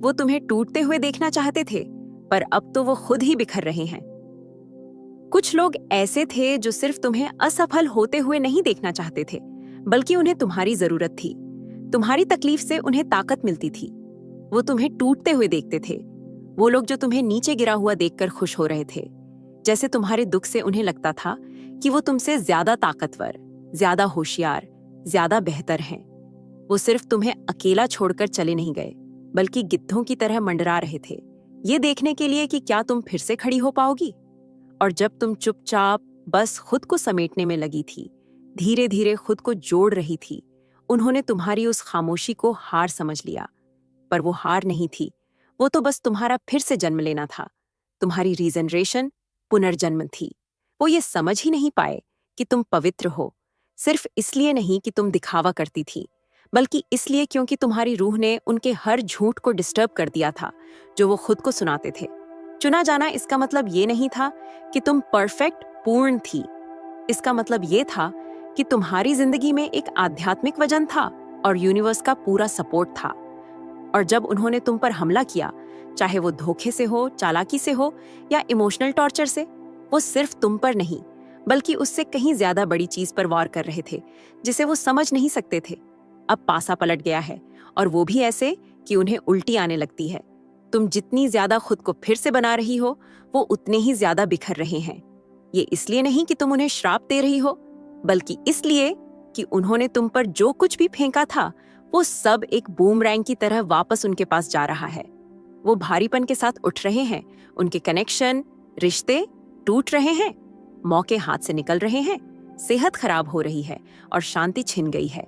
वो तुम्हें टूटते हुए देखना चाहते थे, पर अब तो वो खुद ही बिखर रहे हैं। कुछ लोग ऐसे थे जो सिर्फ तुम्हें असफल होते हुए नहीं देखना चाहते थे, बल्कि उन्हें तुम्हारी जरूरत थी। तुम्हारी तकलीफ से उन्हें ताकत मिलती थी। वो तुम्हें टूटते हुए देखते थे। वो लोग जो तुम्हें नीचे गिरा हुआ देखकर खुश हो रहे थे, जैसे तुम्हारे दुख से उन्हें लगता था कि वो तुमसे ज्यादा ताकतवर, ज्यादा होशियार, ज्यादा बेहतर हैं। वो सिर्फ तुम्हें अकेला छोड़कर चले नहीं गए, बल्कि गिद्धों की तरह मंडरा रहे थे, ये देखने के लिए कि क्या तुम फिर से खड़ी हो पाओगी। और जब तुम चुपचाप बस खुद को समेटने में लगी थी, धीरे धीरे खुद को जोड़ रही थी, उन्होंने तुम्हारी उस खामोशी को हार समझ लिया। पर वो हार नहीं थी, वो तो बस तुम्हारा फिर से जन्म लेना था, तुम्हारी रीजनरेशन, पुनर्जन्म थी। वो ये समझ ही नहीं पाए कि तुम पवित्र हो, सिर्फ इसलिए नहीं कि तुम दिखावा करती थी, बल्कि इसलिए क्योंकि तुम्हारी रूह ने उनके हर झूठ को डिस्टर्ब कर दिया था जो वो खुद को सुनाते थे। चुना जाना इसका मतलब ये नहीं था कि तुम परफेक्ट पूर्ण थी, इसका मतलब ये था कि तुम्हारी जिंदगी में एक आध्यात्मिक वजन था और यूनिवर्स का पूरा सपोर्ट था। और जब उन्होंने तुम पर हमला किया, चाहे वो धोखे से हो, चालाकी से हो या इमोशनल टॉर्चर से, वो सिर्फ तुम पर नहीं बल्कि उससे कहीं ज्यादा बड़ी चीज पर वार कर रहे थे जिसे वो समझ नहीं सकते थे। अब पासा पलट गया है, और वो भी ऐसे कि उन्हें उल्टी आने लगती है। तुम जितनी ज्यादा खुद को फिर से बना रही हो, वो उतने ही ज्यादा बिखर रहे हैं। ये इसलिए नहीं कि तुम उन्हें श्राप दे रही हो, बल्कि इसलिए कि उन्होंने तुम पर जो कुछ भी फेंका था, वो सब एक बूमरैंग की तरह वापस उनके पास जा रहा है। वो भारीपन के साथ उठ रहे हैं, उनके कनेक्शन, रिश्ते टूट रहे हैं, मौके हाथ से निकल रहे हैं, सेहत खराब हो रही है और शांति छिन गई है।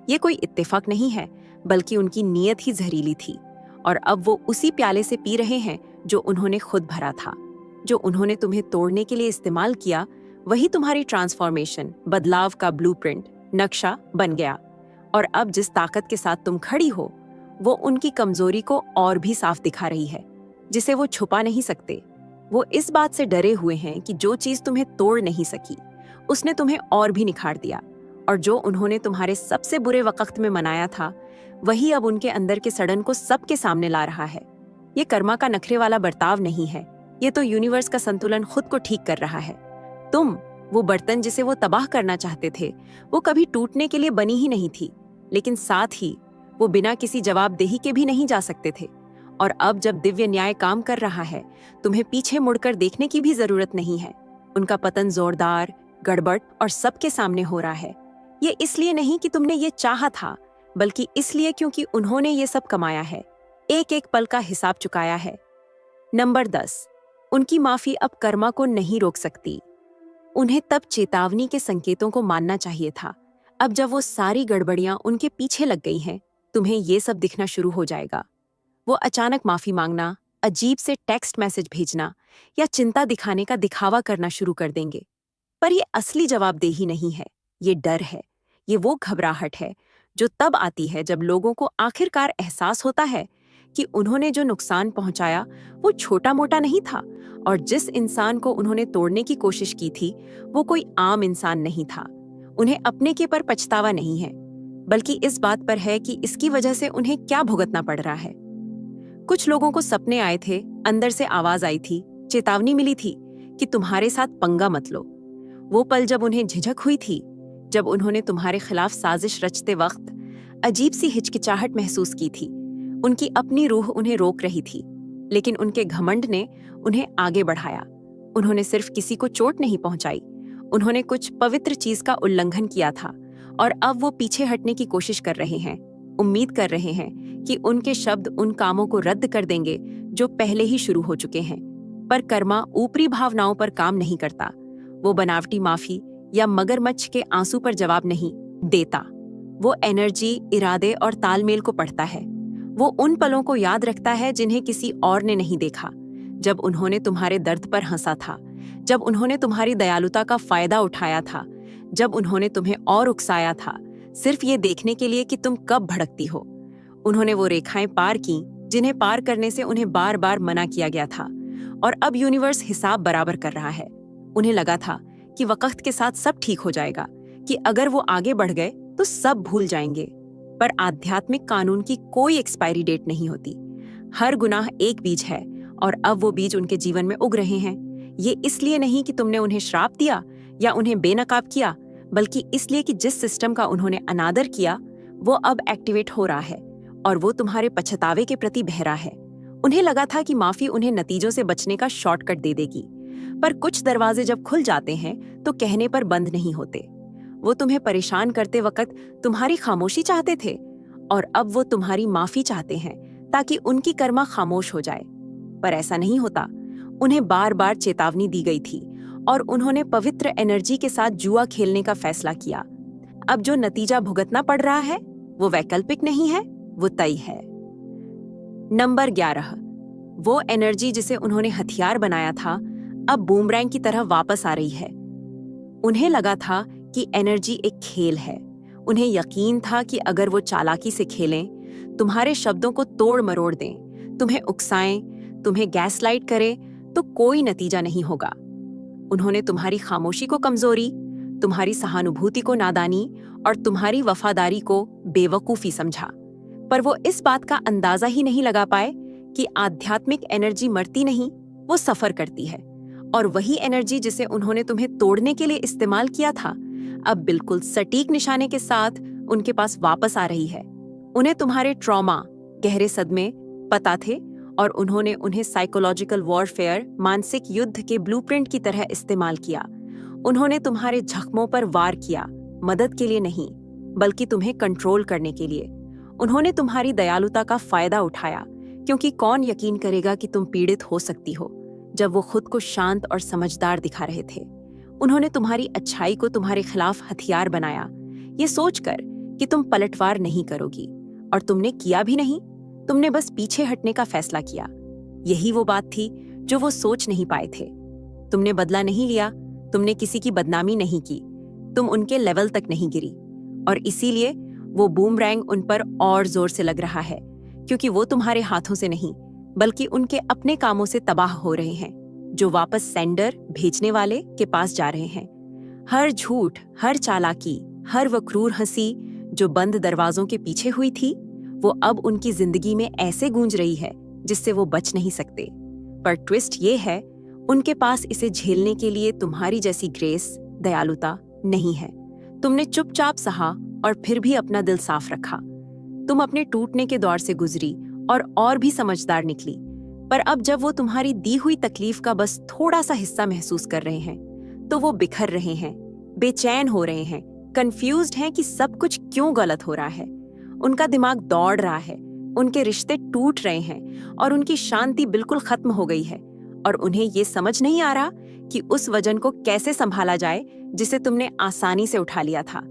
ये कोई इत्तेफाक नहीं है, बल्कि उनकी नीयत ही जहरीली थी, और अब वो उसी प्याले से पी रहे हैं जो उन्होंने खुद भरा था। जो उन्होंने तुम्हें तोड़ने के लिए इस्तेमाल किया, वही तुम्हारी ट्रांसफॉर्मेशन, बदलाव का ब्लूप्रिंट, नक्शा बन गया। और अब जिस ताकत के साथ तुम खड़ी हो, वो उनकी कमजोरी को और भी साफ दिखा रही है, जिसे वो छुपा नहीं सकते। वो इस बात से डरे हुए हैं कि जो चीज तुम्हें तोड़ नहीं सकी, उसने तुम्हें और भी निखार दिया, और जो उन्होंने तुम्हारे सबसे बुरे वक्त में मनाया था, वही अब उनके अंदर के सड़न को सबके सामने ला रहा है। ये कर्मा का नखरे वाला बर्ताव नहीं है, ये तो यूनिवर्स का संतुलन खुद को ठीक कर रहा है। तुम, वो बर्तन जिसे वो तबाह करना चाहते थे, वो कभी टूटने के लिए बनी ही नहीं थी, लेकिन साथ ही वो बिना किसी जवाबदेही के भी नहीं जा सकते थे। और अब जब दिव्य न्याय काम कर रहा है, तुम्हें पीछे मुड़कर देखने की भी जरूरत नहीं है। उनका पतन जोरदार, गड़बड़ और सबके सामने हो रहा है। ये इसलिए नहीं कि तुमने ये चाहा था, बल्कि इसलिए क्योंकि उन्होंने ये सब कमाया है, एक एक पल का हिसाब चुकाया है। नंबर 10, उनकी माफी अब कर्मा को नहीं रोक सकती। उन्हें तब चेतावनी के संकेतों को मानना चाहिए था। अब जब वो सारी गड़बड़ियां उनके पीछे लग गई हैं, तुम्हें ये सब दिखना शुरू हो जाएगा। वो अचानक माफी मांगना, अजीब से टेक्स्ट मैसेज भेजना या चिंता दिखाने का दिखावा करना शुरू कर देंगे। पर ये असली जवाबदेही नहीं है, ये डर है, ये वो घबराहट है जो तब आती है जब लोगों को आखिरकार एहसास होता है कि उन्होंने जो नुकसान पहुंचाया वो छोटा मोटा नहीं था, और जिस इंसान को उन्होंने तोड़ने की कोशिश की थी, वो कोई आम इंसान नहीं था। उन्हें अपने के पर पछतावा नहीं है, बल्कि इस बात पर है कि इसकी वजह से उन्हें क्या भुगतना पड़ रहा है। कुछ लोगों को सपने आए थे, अंदर से आवाज आई थी, चेतावनी मिली थी कि तुम्हारे साथ पंगा मत लो। वो पल जब उन्हें झिझक हुई थी, जब उन्होंने तुम्हारे खिलाफ साजिश रचते वक्त अजीब सी हिचकिचाहट महसूस की थी। उनकी अपनी रूह उन्हें रोक रही थी, लेकिन उनके घमंड ने उन्हें आगे बढ़ाया। उन्होंने सिर्फ किसी को चोट नहीं पहुंचाई, उन्होंने कुछ पवित्र चीज का उल्लंघन किया था, और अब वो पीछे हटने की कोशिश कर रहे हैं, उम्मीद कर रहे हैं कि उनके शब्द उन कामों को रद्द कर देंगे जो पहले ही शुरू हो चुके हैं। पर कर्मा ऊपरी भावनाओं पर काम नहीं करता। वो बनावटी माफी या मगरमच्छ के आंसू पर जवाब नहीं देता। वो एनर्जी, इरादे और तालमेल को पढ़ता है। वो उन पलों को याद रखता है जिन्हें किसी और ने नहीं देखा, जब उन्होंने तुम्हारे दर्द पर हंसा था, जब उन्होंने तुम्हारी दयालुता का फायदा उठाया था, जब उन्होंने तुम्हें और उकसाया था, सिर्फ ये देखने के लिए कि तुम कब भड़कती हो। उन्होंने वो रेखाएं पार की जिन्हें पार करने से उन्हें बार बार मना किया गया था, और अब यूनिवर्स हिसाब बराबर कर रहा है। उन्हें लगा था कि वक्त के साथ सब ठीक हो जाएगा, कि अगर वो आगे बढ़ गए तो सब भूल जाएंगे। पर आध्यात्मिक कानून की कोई एक्सपायरी डेट नहीं होती। हर गुनाह एक बीज है, और अब वो बीज उनके जीवन में उग रहे हैं। ये इसलिए नहीं कि तुमने उन्हें श्राप दिया या उन्हें बेनकाब किया, बल्कि इसलिए कि जिस सिस्टम का उन्होंने अनादर किया, वो अब एक्टिवेट हो रहा है, और वो तुम्हारे पछतावे के प्रति बहरा है। उन्हें लगा था कि माफी उन्हें नतीजों से बचने का शॉर्टकट दे देगी, पर कुछ दरवाजे जब खुल जाते हैं तो कहने पर बंद नहीं होते। वो तुम्हें परेशान करते वक्त तुम्हारी खामोशी चाहते थे और अब वो तुम्हारी माफी चाहते हैं ताकि उनकी कर्मा खामोश हो जाए। पर ऐसा नहीं होता। उन्हें बार बार चेतावनी दी गई थी और उन्होंने पवित्र एनर्जी के साथ जुआ खेलने का फैसला किया। अब जो नतीजा भुगतना पड़ रहा है वो वैकल्पिक नहीं है, वो तय है। नंबर 11, वो एनर्जी जिसे उन्होंने हथियार बनाया था अब बूमरैंग की तरह वापस आ रही है। उन्हें लगा था कि एनर्जी एक खेल है। उन्हें यकीन था कि अगर वो चालाकी से खेलें, तुम्हारे शब्दों को तोड़ मरोड़ दें, तुम्हें उकसाएं, तुम्हें गैसलाइट करें, तो कोई नतीजा नहीं होगा। उन्होंने तुम्हारी खामोशी को कमजोरी, तुम्हारी सहानुभूति को नादानी और तुम्हारी वफादारी को बेवकूफी समझा। पर वो इस बात का अंदाजा ही नहीं लगा पाए कि आध्यात्मिक एनर्जी मरती नहीं, वो सफर करती है। और वही एनर्जी जिसे उन्होंने तुम्हें तोड़ने के लिए इस्तेमाल किया था अब बिल्कुल सटीक निशाने के साथ उनके पास वापस आ रही है। उन्हें तुम्हारे ट्रॉमा, गहरे सदमे पता थे और उन्होंने उन्हें साइकोलॉजिकल वॉरफेयर, मानसिक युद्ध के ब्लूप्रिंट की तरह इस्तेमाल किया। उन्होंने तुम्हारे जख्मों पर वार किया, मदद के लिए नहीं बल्कि तुम्हें कंट्रोल करने के लिए। उन्होंने तुम्हारी दयालुता का फायदा उठाया, क्योंकि कौन यकीन करेगा कि तुम पीड़ित हो सकती हो जब वो खुद को शांत और समझदार दिखा रहे थे। उन्होंने तुम्हारी अच्छाई को तुम्हारे खिलाफ हथियार बनाया, ये सोचकर कि तुम पलटवार नहीं करोगी, और तुमने किया भी नहीं। तुमने बस पीछे हटने का फैसला किया। यही वो बात थी जो वो सोच नहीं पाए थे। तुमने बदला नहीं लिया, तुमने किसी की बदनामी नहीं की, तुम उनके लेवल तक नहीं गिरी, और इसीलिए वो बूमरैंग उन पर और जोर से लग रहा है, क्योंकि वो तुम्हारे हाथों से नहीं बल्कि उनके अपने कामों से तबाह हो रहे हैं, जो वापस सेंडर, भेजने वाले के पास जा रहे हैं। हर झूठ, हर चालाकी, हर वो क्रूर हंसी जो बंद दरवाजों के पीछे हुई थी, वो अब उनकी जिंदगी में ऐसे गूंज रही है जिससे वो बच नहीं सकते। पर ट्विस्ट ये है, उनके पास इसे झेलने के लिए तुम्हारी जैसी ग्रेस, दयालुता नहीं है। तुमने चुपचाप सहा और फिर भी अपना दिल साफ रखा। तुम अपने टूटने के दौर से गुजरी और भी समझदार निकली। पर अब जब वो तुम्हारी दी हुई तकलीफ का बस थोड़ा सा हिस्सा महसूस कर रहे हैं, तो वो बिखर रहे हैं, बेचैन हो रहे हैं, कंफ्यूज्ड हैं कि सब कुछ क्यों गलत हो रहा है। उनका दिमाग दौड़ रहा है, उनके रिश्ते टूट रहे हैं और उनकी शांति बिल्कुल खत्म हो गई है। और उन्हें ये समझ नहीं आ रहा कि उस वजन को कैसे संभाला जाए जिसे तुमने आसानी से उठा लिया था।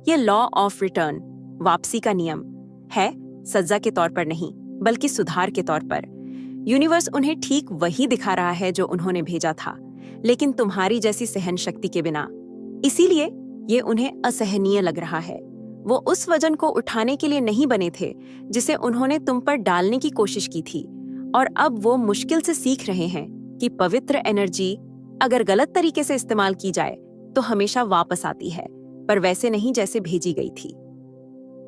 ये लॉ ऑफ रिटर्न, वापसी का नियम है, सजा के तौर पर नहीं बल्कि सुधार के तौर पर। यूनिवर्स उन्हें ठीक वही दिखा रहा है जो उन्होंने भेजा था, लेकिन तुम्हारी जैसी सहन शक्ति के बिना। इसीलिए ये उन्हें असहनीय लग रहा है। वो उस वजन को उठाने के लिए नहीं बने थे जिसे उन्होंने तुम पर डालने की कोशिश की थी। और अब वो मुश्किल से सीख रहे हैं कि पवित्र एनर्जी अगर गलत तरीके से इस्तेमाल की जाए तो हमेशा वापस आती है, पर वैसे नहीं जैसे भेजी गई थी।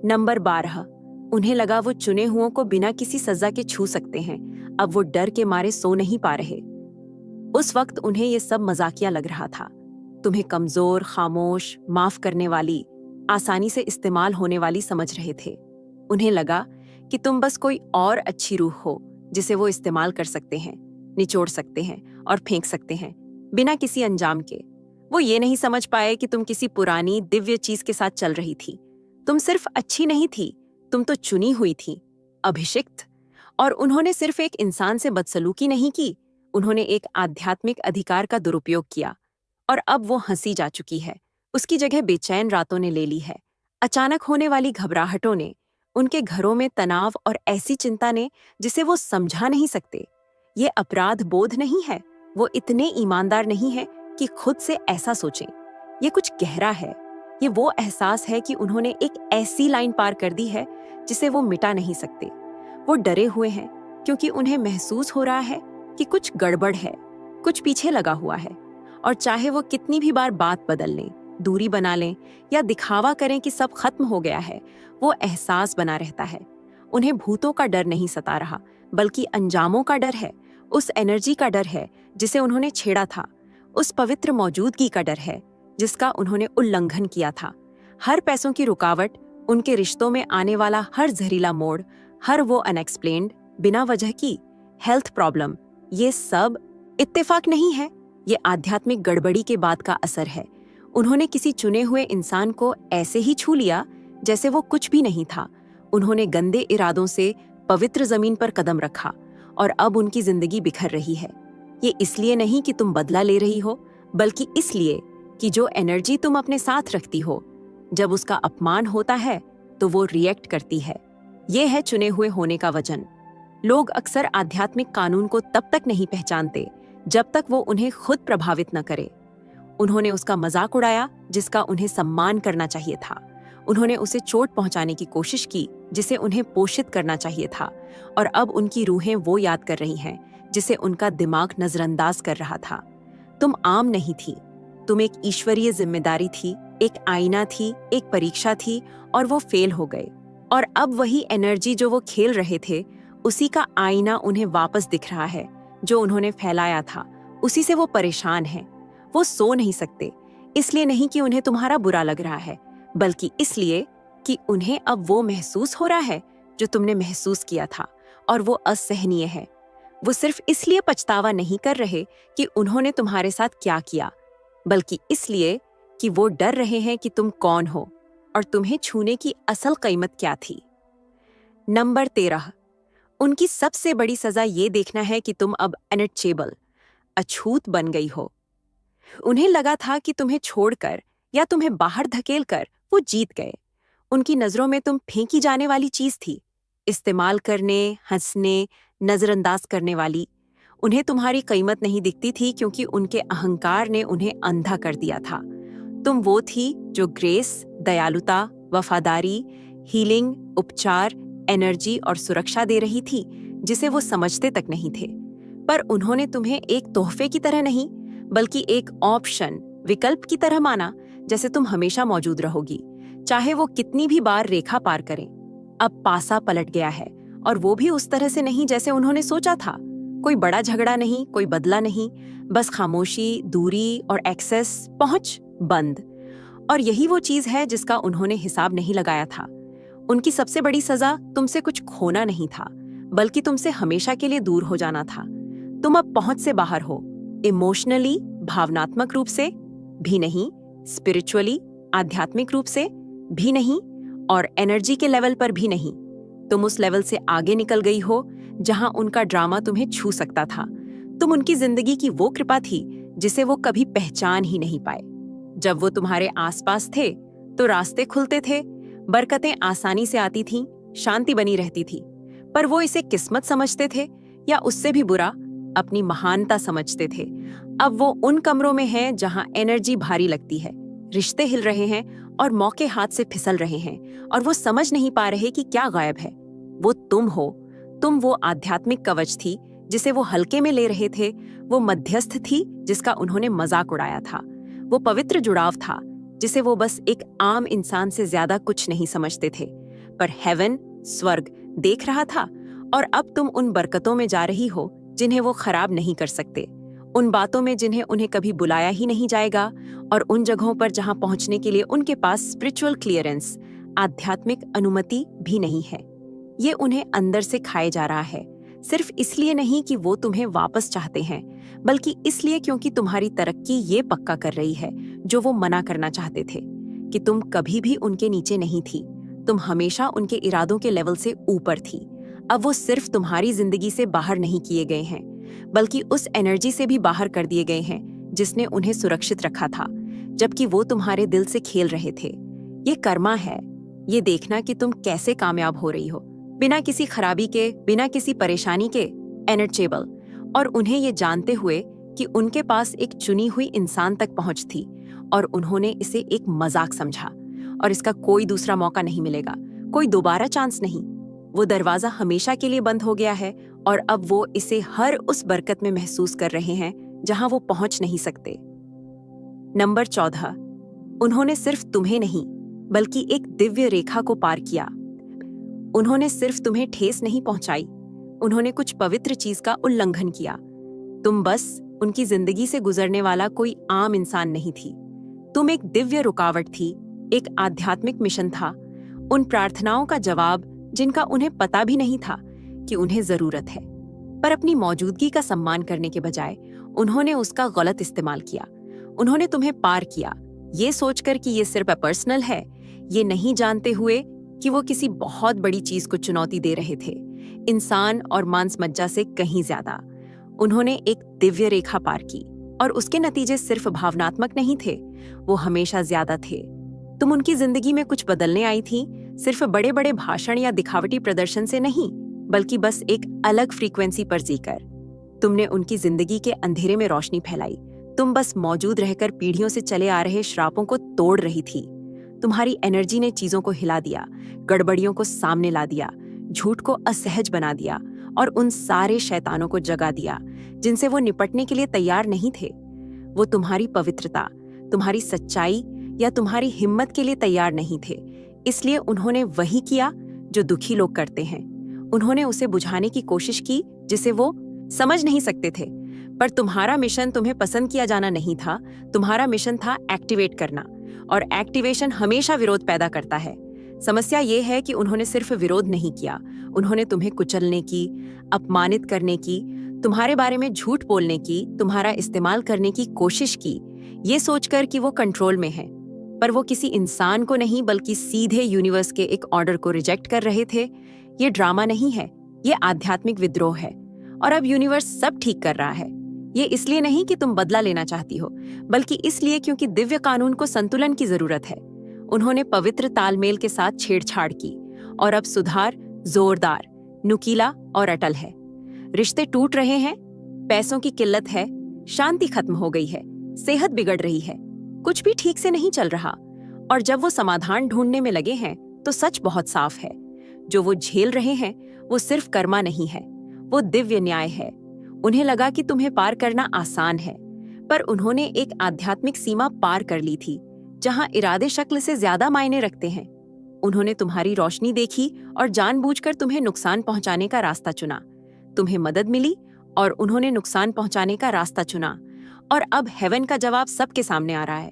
नंबर 12, उन्हें लगा वो चुने हुओं को बिना किसी सजा के छू सकते हैं। अब वो डर के मारे सो नहीं पा रहे। उस वक्त उन्हें ये सब मजाकिया लग रहा था। तुम्हें कमजोर, खामोश, माफ करने वाली, आसानी से इस्तेमाल होने वाली समझ रहे थे। उन्हें लगा कि तुम बस कोई और अच्छी रूह हो जिसे वो इस्तेमाल कर सकते हैं, निचोड़ सकते हैं और फेंक सकते हैं बिना किसी अंजाम के। वो ये नहीं समझ पाए कि तुम किसी पुरानी दिव्य चीज के साथ चल रही थी। तुम सिर्फ अच्छी नहीं थी, तुम तो चुनी हुई थी, अभिषिक्त। और उन्होंने सिर्फ एक इंसान से बदसलूकी नहीं की, उन्होंने एक आध्यात्मिक अधिकार का दुरुपयोग किया। और अब वो हंसी जा चुकी है, उसकी जगह बेचैन रातों ने ले ली है। अचानक होने वाली घबराहटों ने, उनके घरों में तनाव और ऐसी चिंता ने जिसे वो समझा नहीं सकते। ये अपराध बोध नहीं है, वो इतने ईमानदार नहीं है कि खुद से ऐसा सोचें। ये कुछ गहरा है। ये वो एहसास है कि उन्होंने एक ऐसी लाइन पार कर दी है जिसे वो मिटा नहीं सकते। वो डरे हुए हैं क्योंकि उन्हें महसूस हो रहा है कि कुछ गड़बड़ है, कुछ पीछे लगा हुआ है। और चाहे वो कितनी भी बार बात बदल लें, दूरी बना लें या दिखावा करें कि सब खत्म हो गया है, वो एहसास बना रहता है। उन्हें भूतों का डर नहीं सता रहा, बल्कि अंजामों का डर है। उस एनर्जी का डर है जिसे उन्होंने छेड़ा था, उस पवित्र मौजूदगी का डर है जिसका उन्होंने उल्लंघन किया था। हर पैसों की रुकावट, उनके रिश्तों में आने वाला हर जहरीला मोड़, हर वो अनएक्सप्लेन्ड, बिना वजह की हेल्थ प्रॉब्लम, ये सब इत्तेफाक नहीं है, ये आध्यात्मिक गड़बड़ी के बाद का असर है। उन्होंने किसी चुने हुए इंसान को ऐसे ही छू लिया जैसे वो कुछ भी नहीं था। उन्होंने गंदे इरादों से पवित्र जमीन पर कदम रखा और अब उनकी जिंदगी बिखर रही है। ये इसलिए नहीं कि तुम बदला ले रही हो, बल्कि इसलिए कि जो एनर्जी तुम अपने साथ रखती हो, जब उसका अपमान होता है तो वो रिएक्ट करती है। ये है चुने हुए होने का वजन। लोग अक्सर आध्यात्मिक कानून को तब तक नहीं पहचानते जब तक वो उन्हें खुद प्रभावित न करे। उन्होंने उसका मजाक उड़ाया जिसका उन्हें सम्मान करना चाहिए था। उन्होंने उसे चोट पहुंचाने की कोशिश की जिसे उन्हें पोषित करना चाहिए था, और अब उनकी रूहें वो याद कर रही हैं जिसे उनका दिमाग नजरअंदाज कर रहा था। तुम आम नहीं थी, तुम एक ईश्वरीय जिम्मेदारी थी, एक आईना थी, एक परीक्षा थी, और वो फेल हो गए। और अब वही एनर्जी जो वो खेल रहे थे, उसी का आईना उन्हें वापस दिख रहा है जो उन्होंने फैलाया था। उसी से वो परेशान हैं। वो सो नहीं सकते, इसलिए नहीं कि उन्हें तुम्हारा बुरा लग रहा है, बल्कि इसलिए कि उन्हें अब वो महसूस हो रहा है जो तुमने महसूस किया था, और वो असहनीय है। वो सिर्फ इसलिए पछतावा नहीं कर रहे कि उन्होंने तुम्हारे साथ क्या किया, बल्कि इसलिए कि वो डर रहे हैं कि तुम कौन हो और तुम्हें छूने की असल कीमत क्या थी। नंबर 13, उनकी सबसे बड़ी सजा ये देखना है कि तुम अब अनटचेबल, अछूत बन गई हो। उन्हें लगा था कि तुम्हें छोड़कर या तुम्हें बाहर धकेलकर वो जीत गए। उनकी नजरों में तुम फेंकी जाने वाली चीज थी, इस्तेमाल करने, हंसने, नजरअंदाज करने वाली। उन्हें तुम्हारी कीमत नहीं दिखती थी क्योंकि उनके अहंकार ने उन्हें अंधा कर दिया था। तुम वो थी जो ग्रेस, दयालुता, वफादारी, हीलिंग, उपचार, एनर्जी और सुरक्षा दे रही थी जिसे वो समझते तक नहीं थे। पर उन्होंने तुम्हें एक तोहफे की तरह नहीं, बल्कि एक ऑप्शन, विकल्प की तरह माना, जैसे तुम हमेशा मौजूद रहोगी, चाहे वो कितनी भी बार रेखा पार करें। अब पासा पलट गया है, और वो भी उस तरह से नहीं जैसे उन्होंने सोचा था। कोई बड़ा झगड़ा नहीं, कोई बदला नहीं, बस खामोशी, दूरी और एक्सेस, पहुंच बंद। और यही वो चीज है जिसका उन्होंने हिसाब नहीं लगाया था। उनकी सबसे बड़ी सजा तुमसे कुछ खोना नहीं था, बल्कि तुमसे हमेशा के लिए दूर हो जाना था। तुम अब पहुंच से बाहर हो, इमोशनली, भावनात्मक रूप से भी नहीं, स्पिरिचुअली, आध्यात्मिक रूप से भी नहीं, और एनर्जी के लेवल पर भी नहीं। तुम उस लेवल से आगे निकल गई हो जहां उनका ड्रामा तुम्हें छू सकता था। तुम उनकी जिंदगी की वो कृपा थी जिसे वो कभी पहचान ही नहीं पाए। जब वो तुम्हारे आसपास थे तो रास्ते खुलते थे, बरकतें आसानी से आती थीं, शांति बनी रहती थी। पर वो इसे किस्मत समझते थे या उससे भी बुरा, अपनी महानता समझते थे। अब वो उन कमरों में हैं जहां एनर्जी भारी लगती है, रिश्ते हिल रहे हैं और मौके हाथ से फिसल रहे हैं, और वो समझ नहीं पा रहे कि क्या गायब है। वो तुम हो। तुम वो आध्यात्मिक कवच थी जिसे वो हल्के में ले रहे थे, वो मध्यस्थ थी जिसका उन्होंने मजाक उड़ाया था, वो पवित्र जुड़ाव था जिसे वो बस एक आम इंसान से ज्यादा कुछ नहीं समझते थे। पर हेवन, स्वर्ग देख रहा था, और अब तुम उन बरकतों में जा रही हो जिन्हें वो खराब नहीं कर सकते, उन बातों में जिन्हें उन्हें कभी बुलाया ही नहीं जाएगा, और उन जगहों पर जहां पहुंचने के लिए उनके पास स्पिरिचुअल क्लियरेंस, आध्यात्मिक अनुमति भी नहीं है। ये उन्हें अंदर से खाए जा रहा है, सिर्फ इसलिए नहीं कि वो तुम्हें वापस चाहते हैं, बल्कि इसलिए क्योंकि तुम्हारी तरक्की ये पक्का कर रही है जो वो मना करना चाहते थे, कि तुम कभी भी उनके नीचे नहीं थी। तुम हमेशा उनके इरादों के लेवल से ऊपर थी। अब वो सिर्फ तुम्हारी जिंदगी से बाहर नहीं किए गए हैं, बल्कि उस एनर्जी से भी बाहर कर दिए गए हैं जिसने उन्हें सुरक्षित रखा था, जबकि वो तुम्हारे दिल से खेल रहे थे। ये कर्मा है, ये देखना कि तुम कैसे कामयाब हो रही हो, बिना किसी खराबी के, बिना किसी परेशानी के, अनटचेबल, और उन्हें ये जानते हुए कि उनके पास एक चुनी हुई इंसान तक पहुंच थी, और उन्होंने इसे एक मजाक समझा, और इसका कोई दूसरा मौका नहीं मिलेगा, कोई दोबारा चांस नहीं। वो दरवाजा हमेशा के लिए बंद हो गया है, और अब वो इसे हर उस बरकत में महसूस कर रहे हैं जहां वो पहुंच नहीं सकते। नंबर 14, उन्होंने सिर्फ तुम्हें नहीं, बल्कि एक दिव्य रेखा को पार किया। उन्होंने सिर्फ तुम्हें ठेस नहीं पहुंचाई, उन्होंने कुछ पवित्र चीज का उल्लंघन किया। तुम बस उनकी जिंदगी से गुजरने वाला कोई आम इंसान नहीं थी। तुम एक दिव्य रुकावट थी, एक आध्यात्मिक मिशन था, उन प्रार्थनाओं का जवाब जिनका उन्हें पता भी नहीं था कि उन्हें जरूरत है। पर अपनी मौजूदगी का सम्मान करने के बजाय उन्होंने उसका गलत इस्तेमाल किया। उन्होंने तुम्हें पार किया, ये सोचकर कि ये सिर्फ पर्सनल है, ये नहीं जानते हुए कि वो किसी बहुत बड़ी चीज को चुनौती दे रहे थे, इंसान और मांस मज्जा से कहीं ज्यादा। उन्होंने एक दिव्य रेखा पार की और उसके नतीजे सिर्फ भावनात्मक नहीं थे, वो हमेशा ज्यादा थे। तुम उनकी जिंदगी में कुछ बदलने आई थी, सिर्फ बड़े बड़े भाषण या दिखावटी प्रदर्शन से नहीं, बल्कि बस एक अलग फ्रीक्वेंसी पर जीकर। तुमने उनकी जिंदगी के अंधेरे में रोशनी फैलाई। तुम बस मौजूद रहकर पीढ़ियों से चले आ रहे श्रापों को तोड़ रही थी। तुम्हारी एनर्जी ने चीजों को हिला दिया, गड़बड़ियों को सामने ला दिया, झूठ को असहज बना दिया और उन सारे शैतानों को जगा दिया जिनसे वो निपटने के लिए तैयार नहीं थे। वो तुम्हारी पवित्रता, तुम्हारी सच्चाई या तुम्हारी हिम्मत के लिए तैयार नहीं थे, इसलिए उन्होंने वही किया जो दुखी लोग करते हैं। उन्होंने उसे बुझाने की कोशिश की जिसे वो समझ नहीं सकते थे। पर तुम्हारा मिशन तुम्हें पसंद किया जाना नहीं था, तुम्हारा मिशन था एक्टिवेट करना, और एक्टिवेशन हमेशा विरोध पैदा करता है। समस्या ये है कि उन्होंने सिर्फ विरोध नहीं किया, उन्होंने तुम्हें कुचलने की, अपमानित करने की, तुम्हारे बारे में झूठ बोलने की, तुम्हारा इस्तेमाल करने की कोशिश की, ये सोचकर कि वो कंट्रोल में है। पर वो किसी इंसान को नहीं बल्कि सीधे यूनिवर्स के एक ऑर्डर को रिजेक्ट कर रहे थे। ये ड्रामा नहीं है, ये आध्यात्मिक विद्रोह है। और अब यूनिवर्स सब ठीक कर रहा है। ये इसलिए नहीं कि तुम बदला लेना चाहती हो, बल्कि इसलिए क्योंकि दिव्य कानून को संतुलन की जरूरत है। उन्होंने पवित्र तालमेल के साथ छेड़छाड़ की और अब सुधार जोरदार, नुकीला और अटल है। रिश्ते टूट रहे हैं, पैसों की किल्लत है, शांति खत्म हो गई है, सेहत बिगड़ रही है, कुछ भी ठीक से नहीं चल रहा। और जब वो समाधान ढूंढने में लगे हैं तो सच बहुत साफ है। जो वो झेल रहे हैं वो सिर्फ कर्मा नहीं है, वो दिव्य न्याय है। उन्हें लगा कि तुम्हें पार करना आसान है, पर उन्होंने एक आध्यात्मिक सीमा पार कर ली थी जहां इरादे शक्ल से ज्यादा मायने रखते हैं। उन्होंने तुम्हारी रोशनी देखी और जानबूझकर तुम्हें नुकसान पहुंचाने का रास्ता चुना। तुम्हें मदद मिली और उन्होंने नुकसान पहुंचाने का रास्ता चुना। और अब हेवन का जवाब सबके सामने आ रहा है।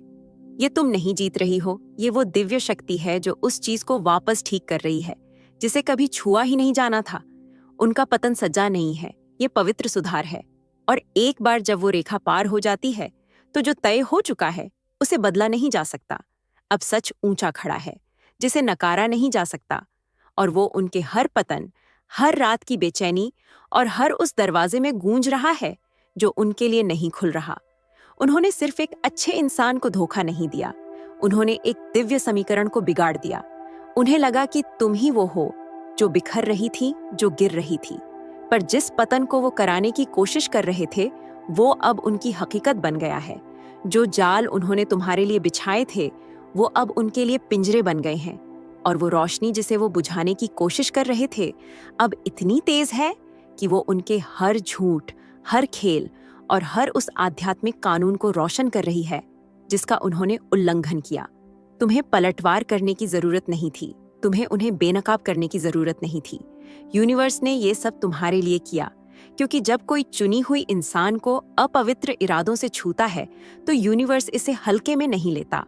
ये तुम नहीं जीत रही हो, ये वो दिव्य शक्ति है जो उस चीज को वापस ठीक कर रही है जिसे कभी छुआ ही नहीं जाना था। उनका पतन सजा नहीं है, ये पवित्र सुधार है। और एक बार जब वो रेखा पार हो जाती है तो जो तय हो चुका है उसे बदला नहीं जा सकता। अब सच ऊंचा खड़ा है जिसे नकारा नहीं जा सकता। और वो उनके हर पतन, हर रात की बेचैनी और हर उस दरवाजे में गूंज रहा है जो उनके लिए नहीं खुल रहा। उन्होंने सिर्फ एक अच्छे इंसान को धोखा नहीं दिया, उन्होंने एक दिव्य समीकरण को बिगाड़ दिया। उन्हें लगा कि तुम ही वो हो जो बिखर रही थी, जो गिर रही थी। पर जिस पतन को वो कराने की कोशिश कर रहे थे वो अब उनकी हकीकत बन गया है। जो जाल उन्होंने तुम्हारे लिए बिछाए थे वो अब उनके लिए पिंजरे बन गए हैं। और वो रोशनी जिसे वो बुझाने की कोशिश कर रहे थे अब इतनी तेज है कि वो उनके हर झूठ, हर खेल और हर उस आध्यात्मिक कानून को रोशन कर रही है जिसका उन्होंने उल्लंघन किया। तुम्हें पलटवार करने की जरूरत नहीं थी, तुम्हें उन्हें बेनकाब करने की जरूरत नहीं थी। यूनिवर्स ने ये सब तुम्हारे लिए किया, क्योंकि जब कोई चुनी हुई इंसान को अपवित्र इरादों से छूता है तो यूनिवर्स इसे हल्के में नहीं लेता।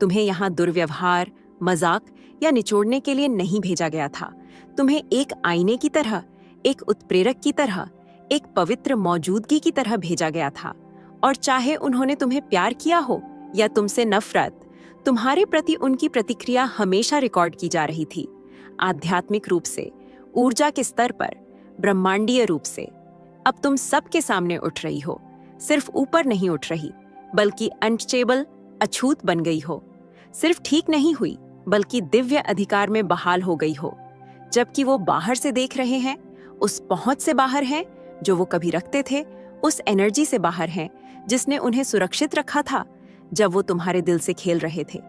तुम्हें यहाँ दुर्व्यवहार, मजाक या निचोड़ने के लिए नहीं भेजा गया था। तुम्हें एक आईने की तरह, एक उत्प्रेरक की तरह, एक पवित्र मौजूदगी की तरह भेजा गया था। और चाहे उन्होंने तुम्हें प्यार किया हो या तुमसे नफरत, तुम्हारे प्रति उनकी प्रतिक्रिया हमेशा रिकॉर्ड की जा रही थी। आध्यात्मिक रूप से, ऊर्जा के स्तर पर, ब्रह्मांडीय रूप से। अब तुम सबके सामने उठ रही हो, सिर्फ ऊपर नहीं उठ रही, बल्कि अनस्टेबल, अछूत बन गई हो। सिर्फ ठीक नहीं हुई, बल्कि दिव्य अधिकार में बहाल हो गई हो। जबकि वो बाहर से देख रहे हैं, उस पहुंच से बाहर हैं जो वो कभी रखते थे, उस एनर्जी से बाहर हैं जिसने उन्हें सुरक्षित रखा था जब वो तुम्हारे दिल से खेल रहे थे।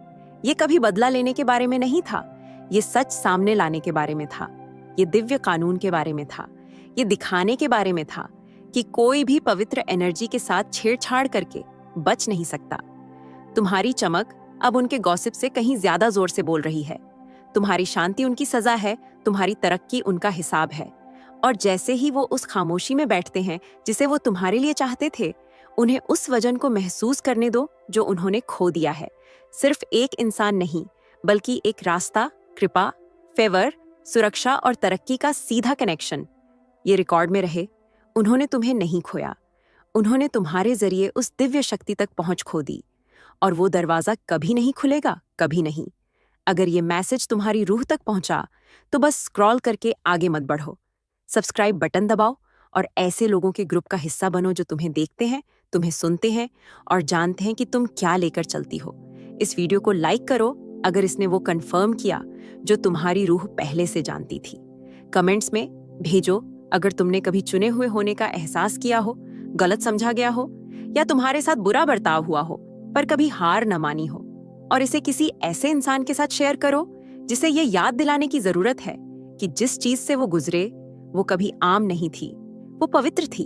ये कभी बदला लेने के बारे में नहीं था, ये सच सामने लाने के बारे में था। ये दिव्य कानून के बारे में था। ये दिखाने के बारे में था कि कोई भी पवित्र एनर्जी के साथ छेड़छाड़ करके बच नहीं सकता। तुम्हारी चमक अब उनके गॉसिप से कहीं ज्यादा जोर से बोल रही है। तुम्हारी शांति उनकी सजा है, तुम्हारी तरक्की उनका हिसाब है। और जैसे ही वो उस खामोशी में बैठते हैं जिसे वो तुम्हारे लिए चाहते थे, उन्हें उस वजन को महसूस करने दो जो उन्होंने खो दिया है। सिर्फ एक इंसान नहीं, बल्कि एक रास्ता, कृपा, फेवर, सुरक्षा और तरक्की का सीधा कनेक्शन। ये रिकॉर्ड में रहे, उन्होंने तुम्हें नहीं खोया, उन्होंने तुम्हारे जरिए उस दिव्य शक्ति तक पहुंच खो दी। और वो दरवाजा कभी नहीं खुलेगा, कभी नहीं। अगर ये मैसेज तुम्हारी रूह तक पहुंचा तो बस स्क्रॉल करके आगे मत बढ़ो। सब्सक्राइब बटन दबाओ और ऐसे लोगों के ग्रुप का हिस्सा बनो जो तुम्हें देखते हैं, तुम्हें सुनते हैं और जानते हैं कि तुम क्या लेकर चलती हो। इस वीडियो को लाइक करो अगर इसने वो कंफर्म किया जो तुम्हारी रूह पहले से जानती थी। कमेंट्स में भेजो अगर तुमने कभी चुने हुए होने का एहसास किया हो, गलत समझा गया हो या तुम्हारे साथ बुरा बर्ताव हुआ हो पर कभी हार न मानी हो। और इसे किसी ऐसे इंसान के साथ शेयर करो जिसे ये याद दिलाने की जरूरत है कि जिस चीज से वो गुजरे वो कभी आम नहीं थी, वो पवित्र थी।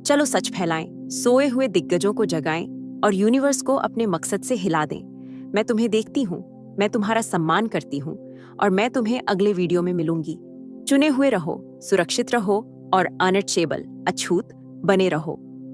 चलो सच फैलाएं, सोए हुए दिग्गजों को जगाएं और यूनिवर्स को अपने मकसद से हिला दें। मैं तुम्हें देखती हूँ, मैं तुम्हारा सम्मान करती हूँ और मैं तुम्हें अगले वीडियो में मिलूंगी। चुने हुए रहो, सुरक्षित रहो और अनटचेबल, अछूत बने रहो।